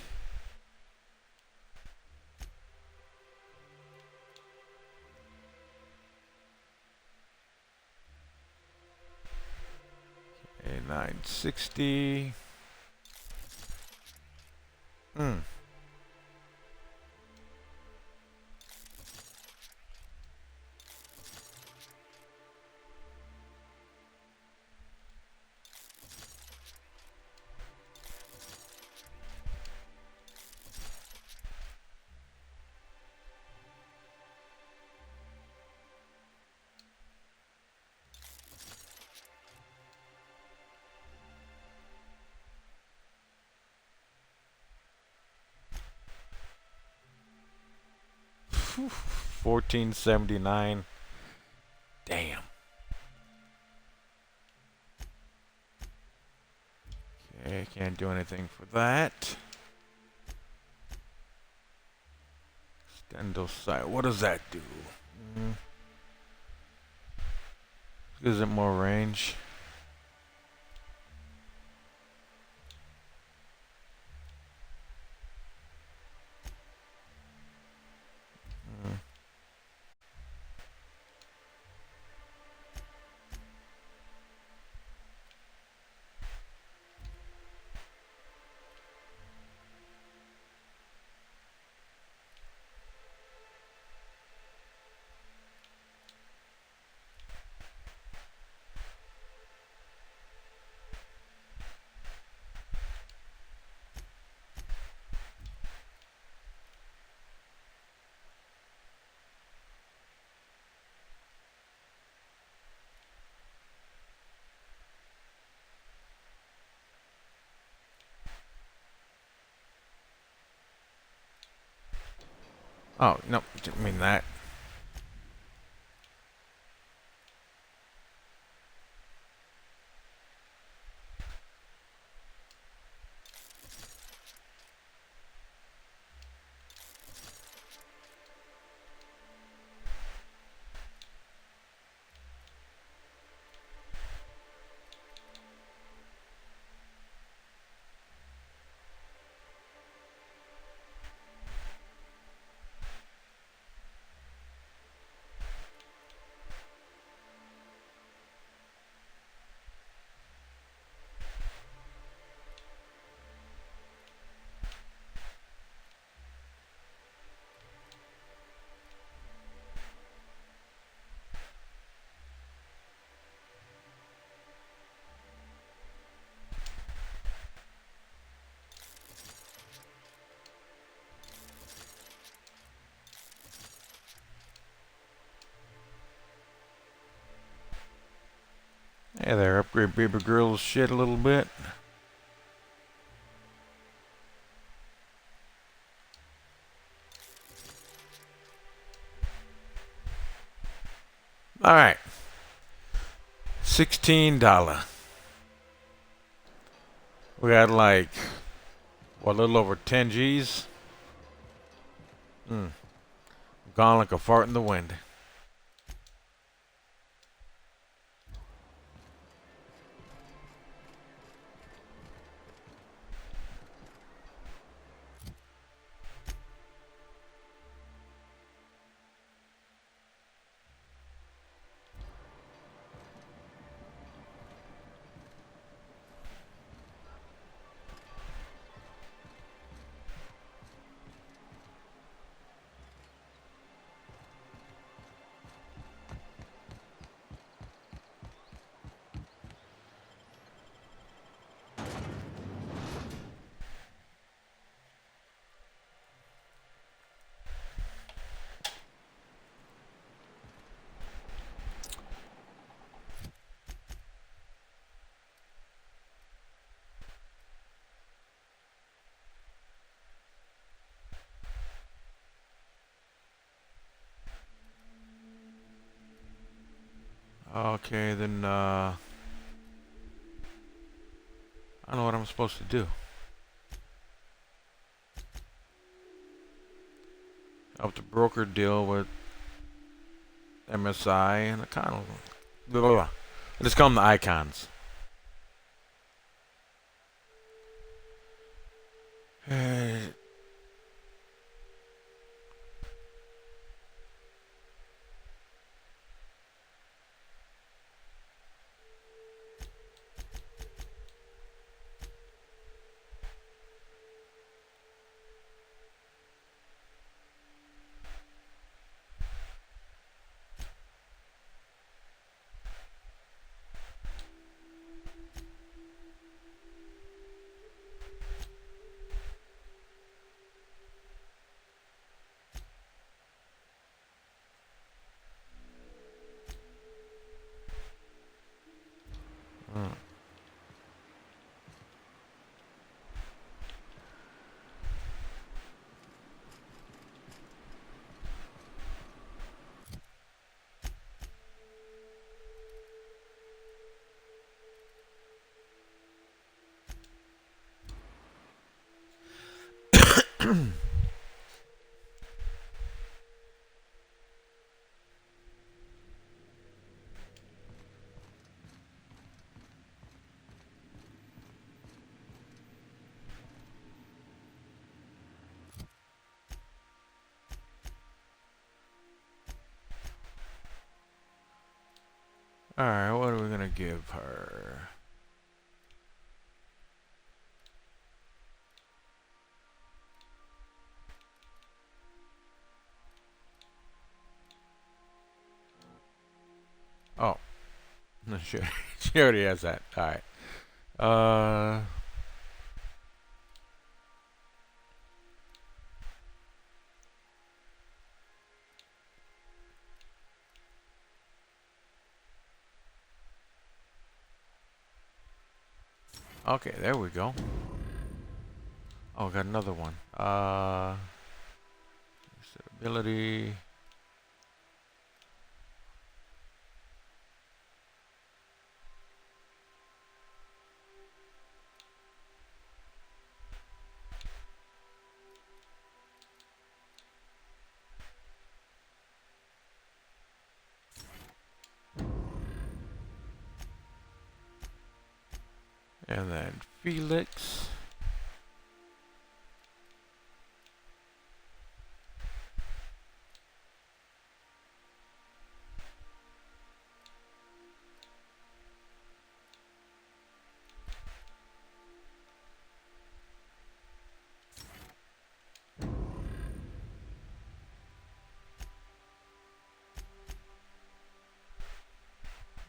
Okay, 960. 1479. Damn. Okay, can't do anything for that. Extendo sight. What does that do? Gives it more range. Oh, no, didn't mean that. Hey there, upgrade Baby Girl's shit a little bit. Alright. $16. We got like, what, a little over 10 G's? Gone like a fart in the wind. Okay, then, I don't know what I'm supposed to do. Help the broker deal with MSI and the kind of blah, blah, blah. I just call them the icons. Alright, what are we gonna give her? Oh. she already has that. Alright. Okay, there we go. Oh, got another one. Ability. And then Felix.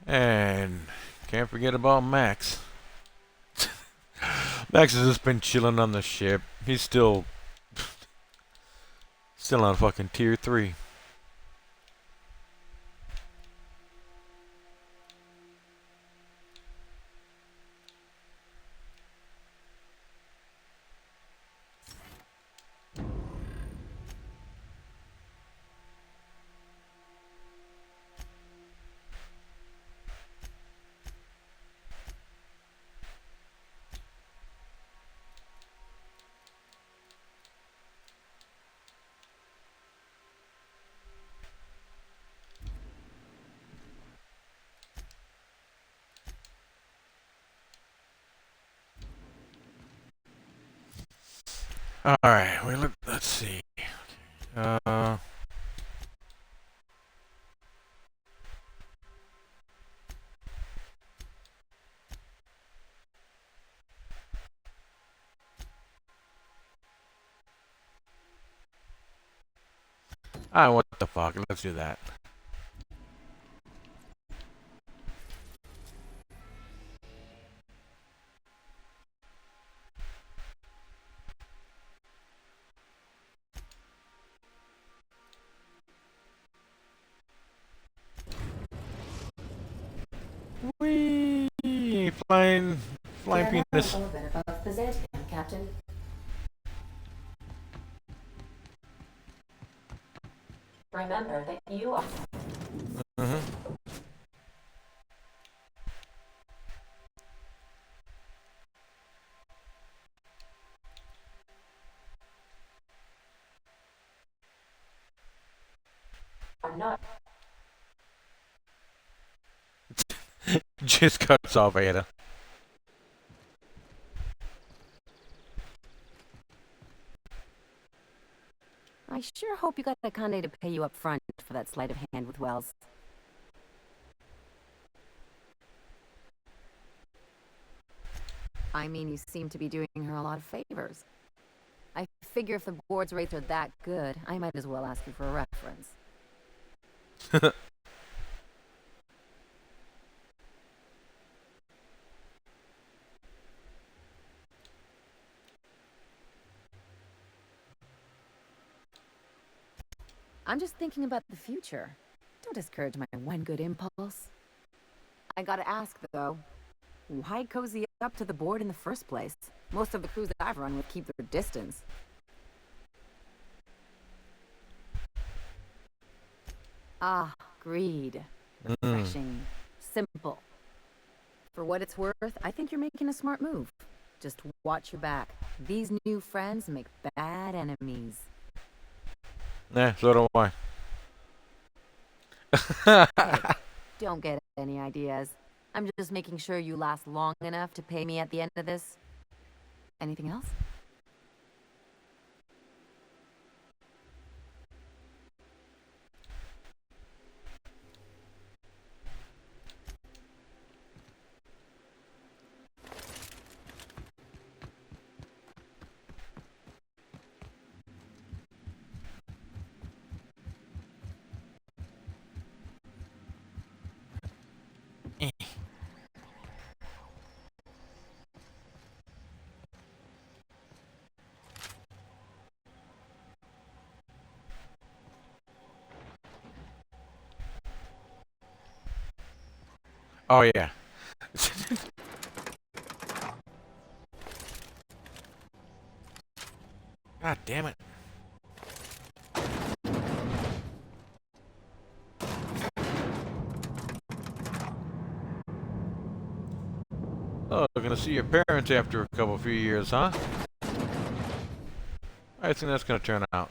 And can't forget about Max. Max has just been chilling on the ship. He's still on fucking tier 3. Alright, well, let's see. What the fuck? Let's do that. Whee! Flying penis.
Above Byzantium, Captain. Remember that you are. Are not.
Just cuts off Ada.
I sure hope you got Akane to pay you up front for that sleight of hand with Wells. I mean, you seem to be doing her a lot of favors. I figure if the board's rates are that good, I might as well ask you for a reference. I'm just thinking about the future. Don't discourage my one good impulse. I gotta ask, though, why cozy up to the board in the first place? Most of the crews that I've run with keep their distance. Ah, greed. Refreshing. Simple. For what it's worth, I think you're making a smart move. Just watch your back. These new friends make bad enemies.
Nah, so do I.
Hey, don't get any ideas. I'm just making sure you last long enough to pay me at the end of this. Anything else?
Oh yeah. God damn it. Oh, we're gonna see your parents after a few years, huh? I think that's gonna turn out.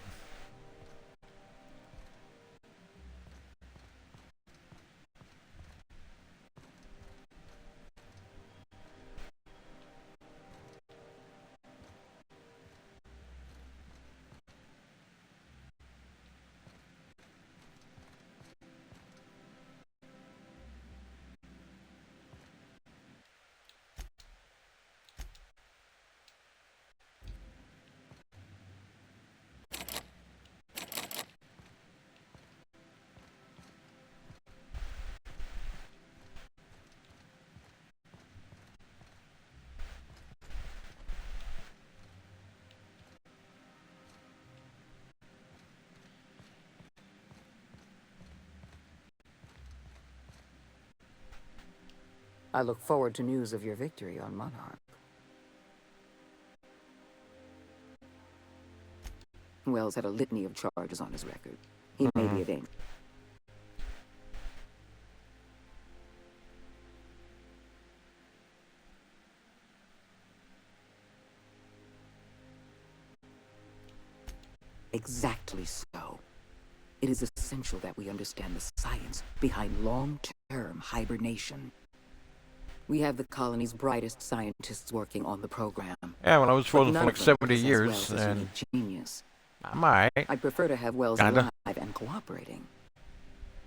I look forward to news of your victory on Monarch. Wells had a litany of charges on his record. He may be a danger. Exactly so. It is essential that we understand the science behind long-term hibernation. We have the colony's brightest scientists working on the program.
Yeah, when I was frozen for
none
like
of them
70
possess
years,
Wells'
and
unique genius.
I'm alright.
I'd prefer to have Wells
Kinda.
alive and cooperating.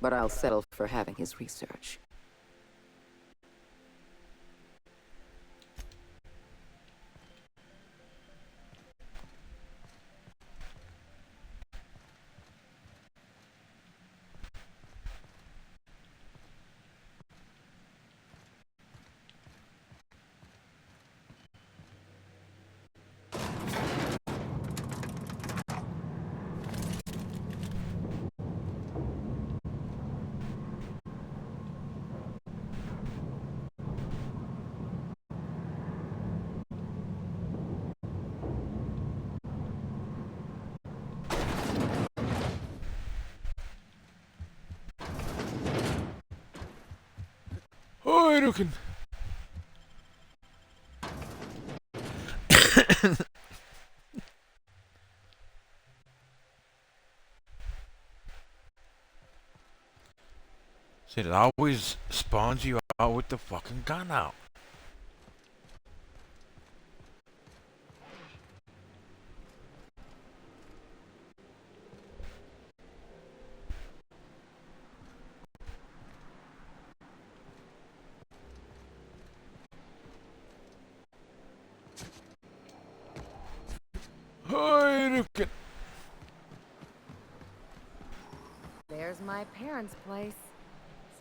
But I'll settle for having his research.
Oh, you can. See, it always spawns you out with the fucking gun out. Oh, you can.
There's my parents' place.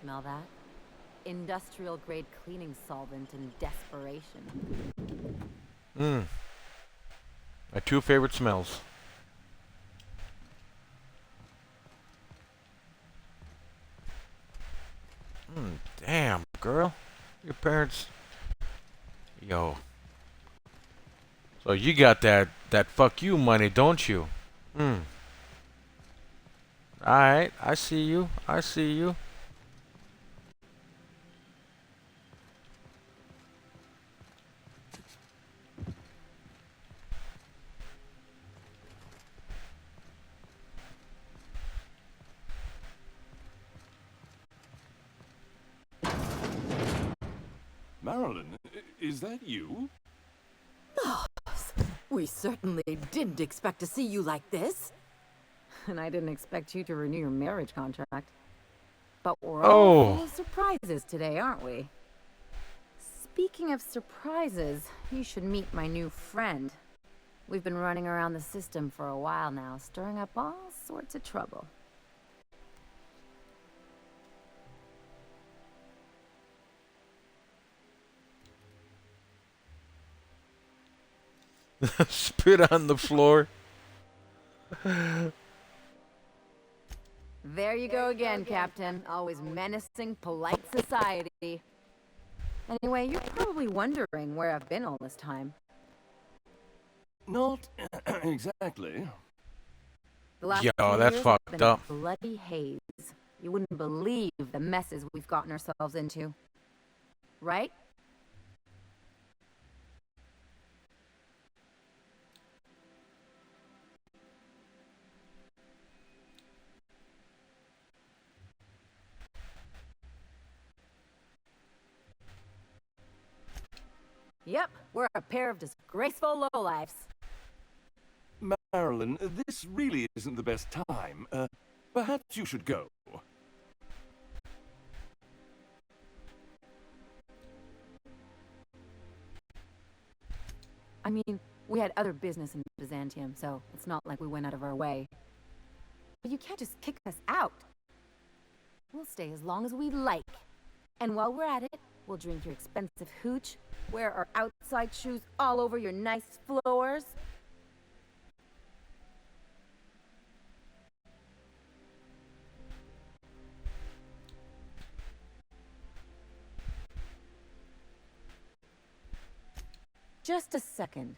Smell that? Industrial grade cleaning solvent in desperation.
My two favorite smells. Damn, girl. Your parents. Yo. So you got that fuck you money, don't you? Alright, I see you. I see you.
Marilyn, is that you?
We certainly didn't expect to see you like this. And I didn't expect you to renew your marriage contract. But we're all full of surprises today, aren't we? Speaking of surprises, you should meet my new friend. We've been running around the system for a while now, stirring up all sorts of trouble.
Spit on the floor.
There you go again, Captain. Always menacing polite society. Anyway, you're probably wondering where I've been all this time.
Not exactly.
The last
Yo,
few
that's
years
fucked
have been
up.
a bloody haze. You wouldn't believe the messes we've gotten ourselves into. Right? Yep, we're a pair of disgraceful lowlifes.
Marilyn, this really isn't the best time. Perhaps you should go.
I mean, we had other business in Byzantium, so it's not like we went out of our way. But you can't just kick us out. We'll stay as long as we like. And while we're at it, we'll drink your expensive hooch, wear our outside shoes all over your nice floors. Just a second.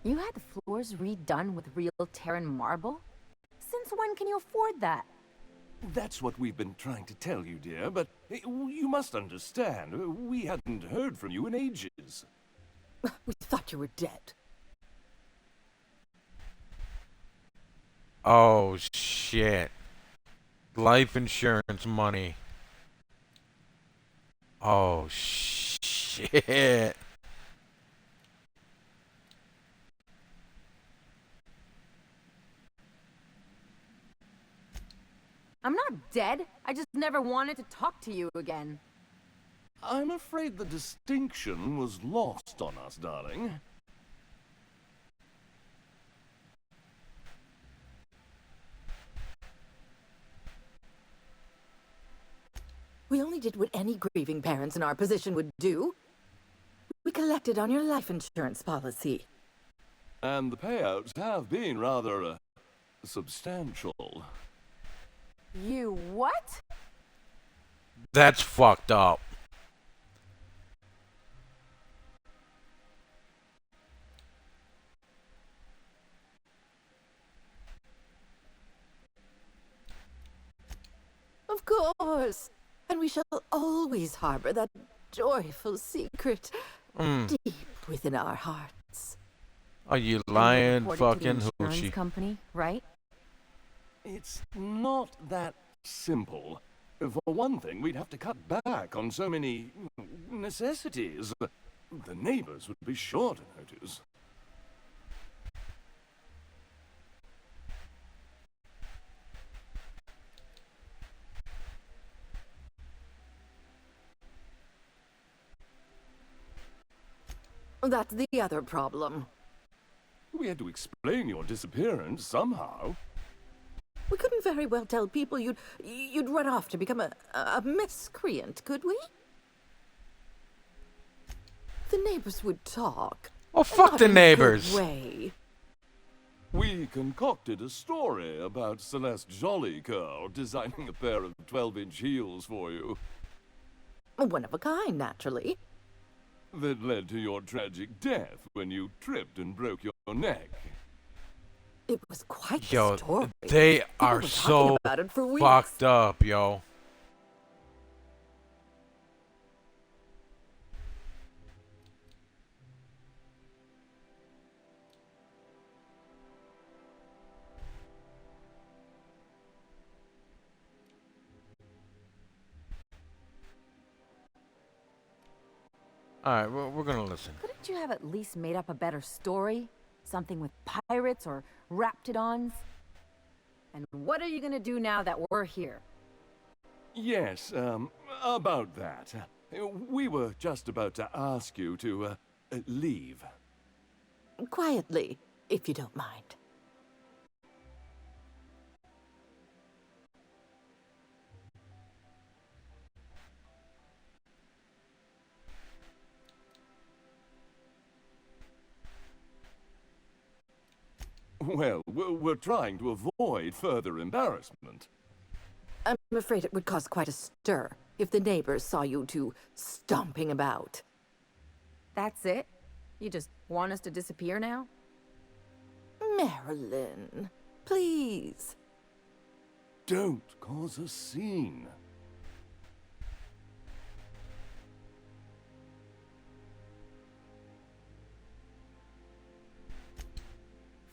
You had the floors redone with real Terran marble? Since when can you afford that?
That's what we've been trying to tell you, dear, but you must understand, we hadn't heard from you in ages.
We thought you were dead.
Oh, shit. Life insurance money. Oh, shit.
I'm not dead. I just never wanted to talk to you again.
I'm afraid the distinction was lost on us, darling.
We only did what any grieving parents in our position would do. We collected on your life insurance policy.
And the payouts have been rather, substantial.
You what?
That's fucked up.
Of course. And we shall always harbor that joyful secret deep within our hearts.
Are you lying, fucking
insurance
hoochie?
company, right?
It's not that simple. For one thing, we'd have to cut back on so many necessities. The neighbors would be sure to notice.
That's the other problem.
We had to explain your disappearance somehow.
We couldn't very well tell people you'd run off to become a miscreant, could we? The neighbors would talk.
Oh, fuck the neighbors.
Way.
We concocted a story about Celeste Jollycurl designing a pair of 12-inch heels for you.
One of a kind, naturally.
That led to your tragic death when you tripped and broke your neck.
It was quite
Yo,
the story.
they
People
are
were talking
so
about it for weeks.
fucked up, yo. Alright, well, we're gonna listen.
Couldn't you have at least made up a better story? Something with pirates or raptidons? And what are you gonna do now that we're here?
Yes, about that. We were just about to ask you to, leave.
Quietly, if you don't mind.
Well, we're trying to avoid further embarrassment.
I'm afraid it would cause quite a stir if the neighbors saw you two stomping about.
That's it? You just want us to disappear now?
Marilyn, please.
Don't cause a scene.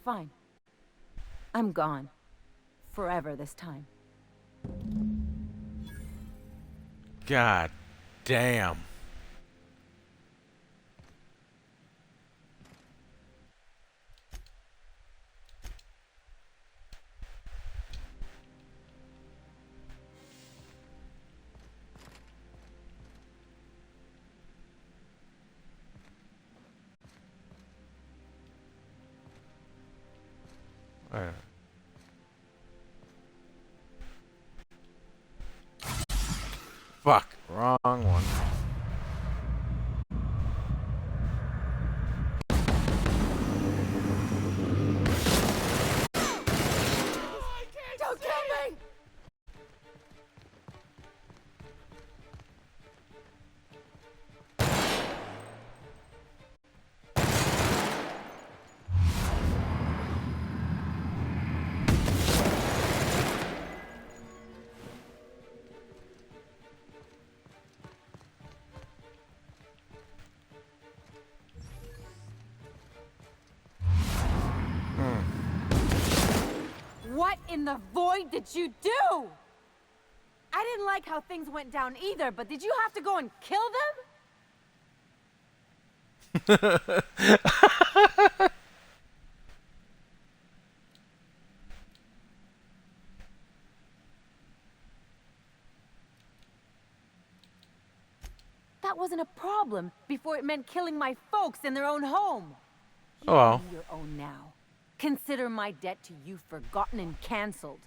Fine. I'm gone. Forever this time.
God damn. Alright. Fuck, wrong one.
Don't kill me!
What in the void did you do? I didn't like how things went down either, but did you have to go and kill them? That wasn't a problem before it meant killing my folks in their own home.
Oh well.
You're your own now. Consider my debt to you forgotten and canceled.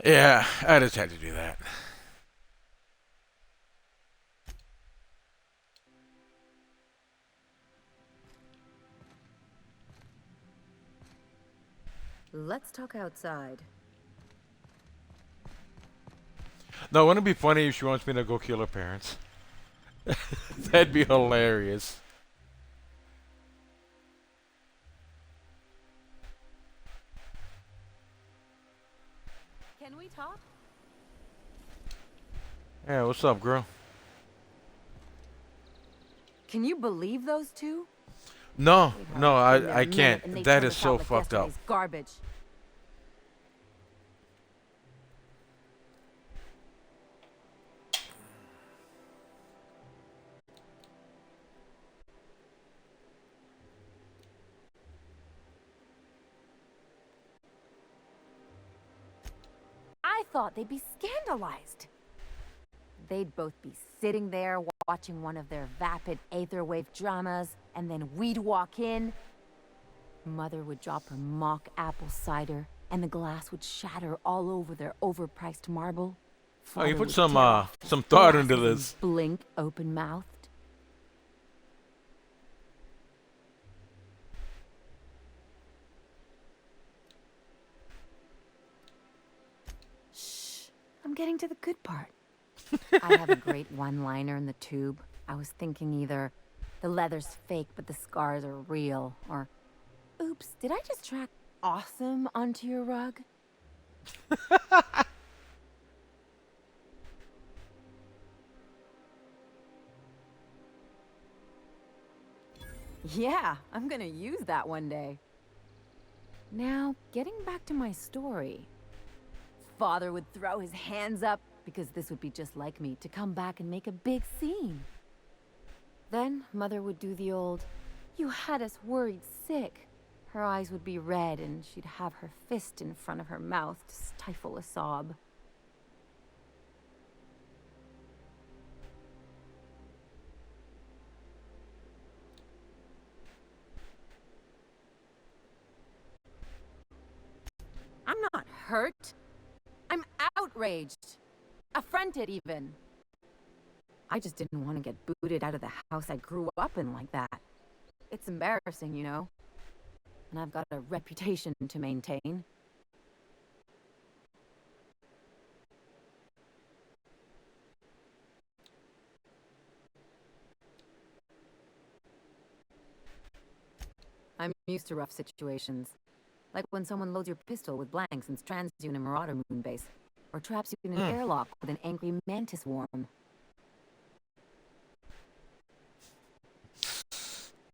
Yeah, I just had to do that.
Let's talk outside.
No, wouldn't it be funny if she wants me to go kill her parents? That'd be hilarious.
Can we talk?
Yeah, what's up, girl?
Can you believe those two?
No, no,
Been there
I
a minute
can't.
and they
That
turned
is
us
so
out like
fucked up.
yesterday's garbage. I thought they'd be scandalized. They'd both be sitting there watching one of their vapid aetherwave dramas, and then we'd walk in. Mother would drop her mock apple cider, and the glass would shatter all over their overpriced marble.
Oh, you
Father
put
would
some
tear off
some thought into
glasses and
this.
Blink open-mouthed. Shh, I'm getting to the good part. I have a great one-liner in the tube. I was thinking either the leather's fake but the scars are real, or oops, did I just track awesome onto your rug? Yeah, I'm gonna use that one day. Now, getting back to my story. Father would throw his hands up because this would be just like me to come back and make a big scene. Then Mother would do the old, "You had us worried sick." Her eyes would be red and she'd have her fist in front of her mouth to stifle a sob. I'm not hurt. I'm outraged. Affronted, even. I just didn't want to get booted out of the house I grew up in like that. It's embarrassing, you know? And I've got a reputation to maintain. I'm used to rough situations. Like when someone loads your pistol with blanks and strands you in a Marauder moon base. Or traps you in an airlock with an angry mantis worm.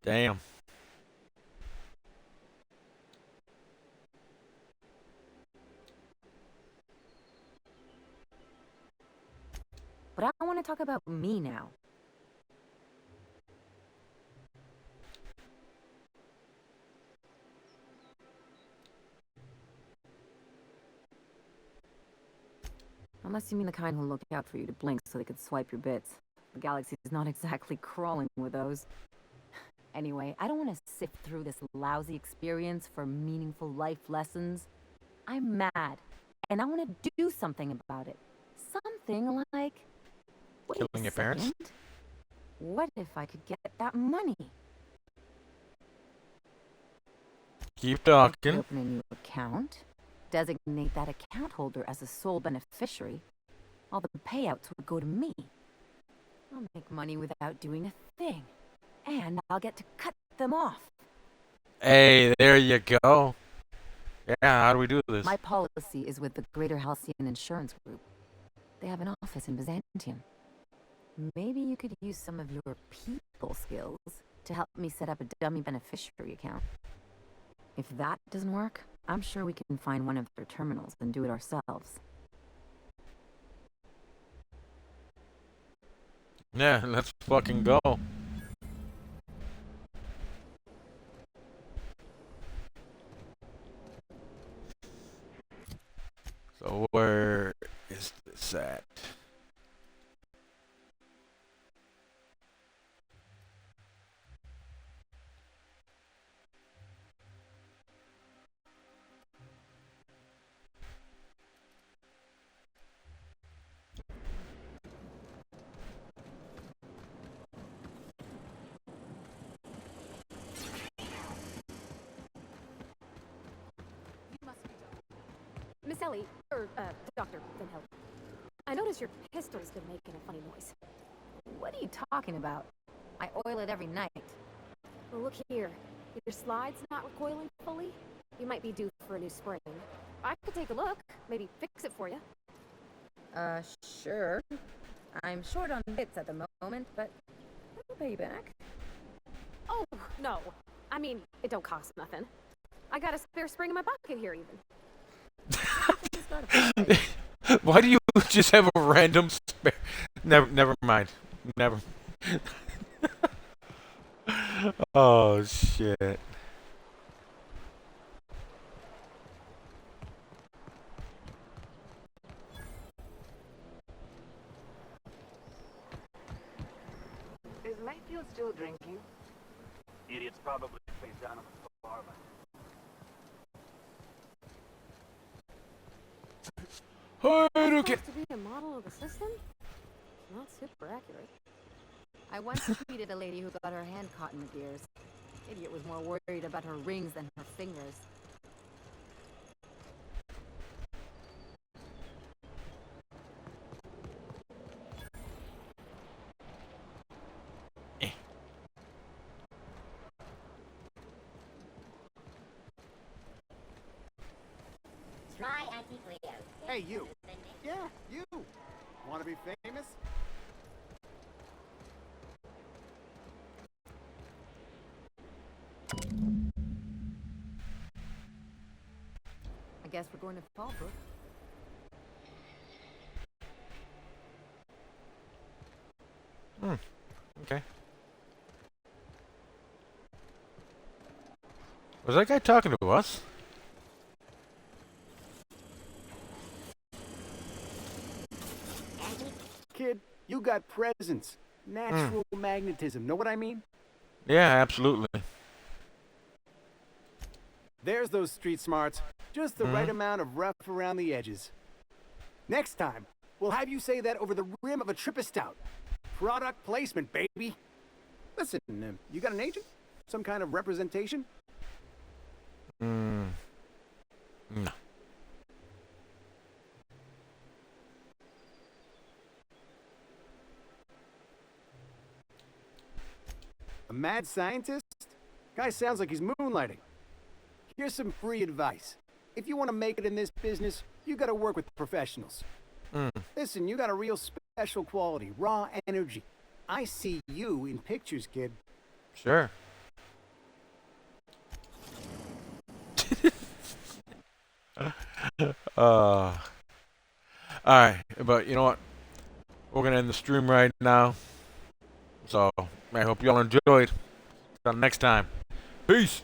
Damn.
But I want to talk about me now. Unless you mean the kind who'll look out for you to blink so they could swipe your bits. The galaxy is not exactly crawling with those. Anyway, I don't want to sift through this lousy experience for meaningful life lessons. I'm mad, and I want to do something about it. Something like... Wait
killing your parents?
second. What if I could get that money?
Keep talking.
Open a new account. Designate that account holder as a sole beneficiary. All the payouts would go to me. I'll make money without doing a thing. And I'll get to cut them off.
Hey, there you go. Yeah, how do we do this?
My policy is with the Greater Halcyon Insurance Group. They have an office in Byzantium. Maybe you could use some of your people skills to help me set up a dummy beneficiary account. If that doesn't work, I'm sure we can find one of their terminals and do it ourselves.
Yeah, let's fucking go. So where is this at?
Miss Ellie, Dr. Van Hel. I noticed your pistol's been making a funny noise.
What are you talking about? I oil it every night.
Well, look here. Your slide's not recoiling fully. You might be due for a new spring. I could take a look, maybe fix it for you.
Sure. I'm short on bits at the moment, but I'll pay you back.
Oh, no. I mean, it don't cost nothing. I got a spare spring in my pocket here, even.
Why do you just have a random spare? Never mind. Never. Oh shit.
Is Mayfield still drinking?
Idiot's probably face down on the floor, but...
Okay.
Supposed to be a model of the system? Not super accurate.
I once treated a lady who got her hand caught in the gears. Idiot was more worried about her rings than her fingers.
Try anti-glare. Hey, you. Yeah, you. Want to be famous?
I guess we're going to Fallbrook.
Okay. Was that guy talking to us?
Kid, you got presence. Natural magnetism. Know what I mean?
Yeah, absolutely.
There's those street smarts. Just the right amount of rough around the edges. Next time, we'll have you say that over the rim of a Trippa Stout. Product placement, baby. Listen, you got an agent? Some kind of representation?
No.
A mad scientist? Guy sounds like he's moonlighting. Here's some free advice. If you want to make it in this business, you gotta work with professionals. Listen, you got a real special quality, raw energy. I see you in pictures, kid.
Sure. Alright, but you know what? We're gonna end the stream right now. So I hope y'all enjoyed. Until next time. Peace.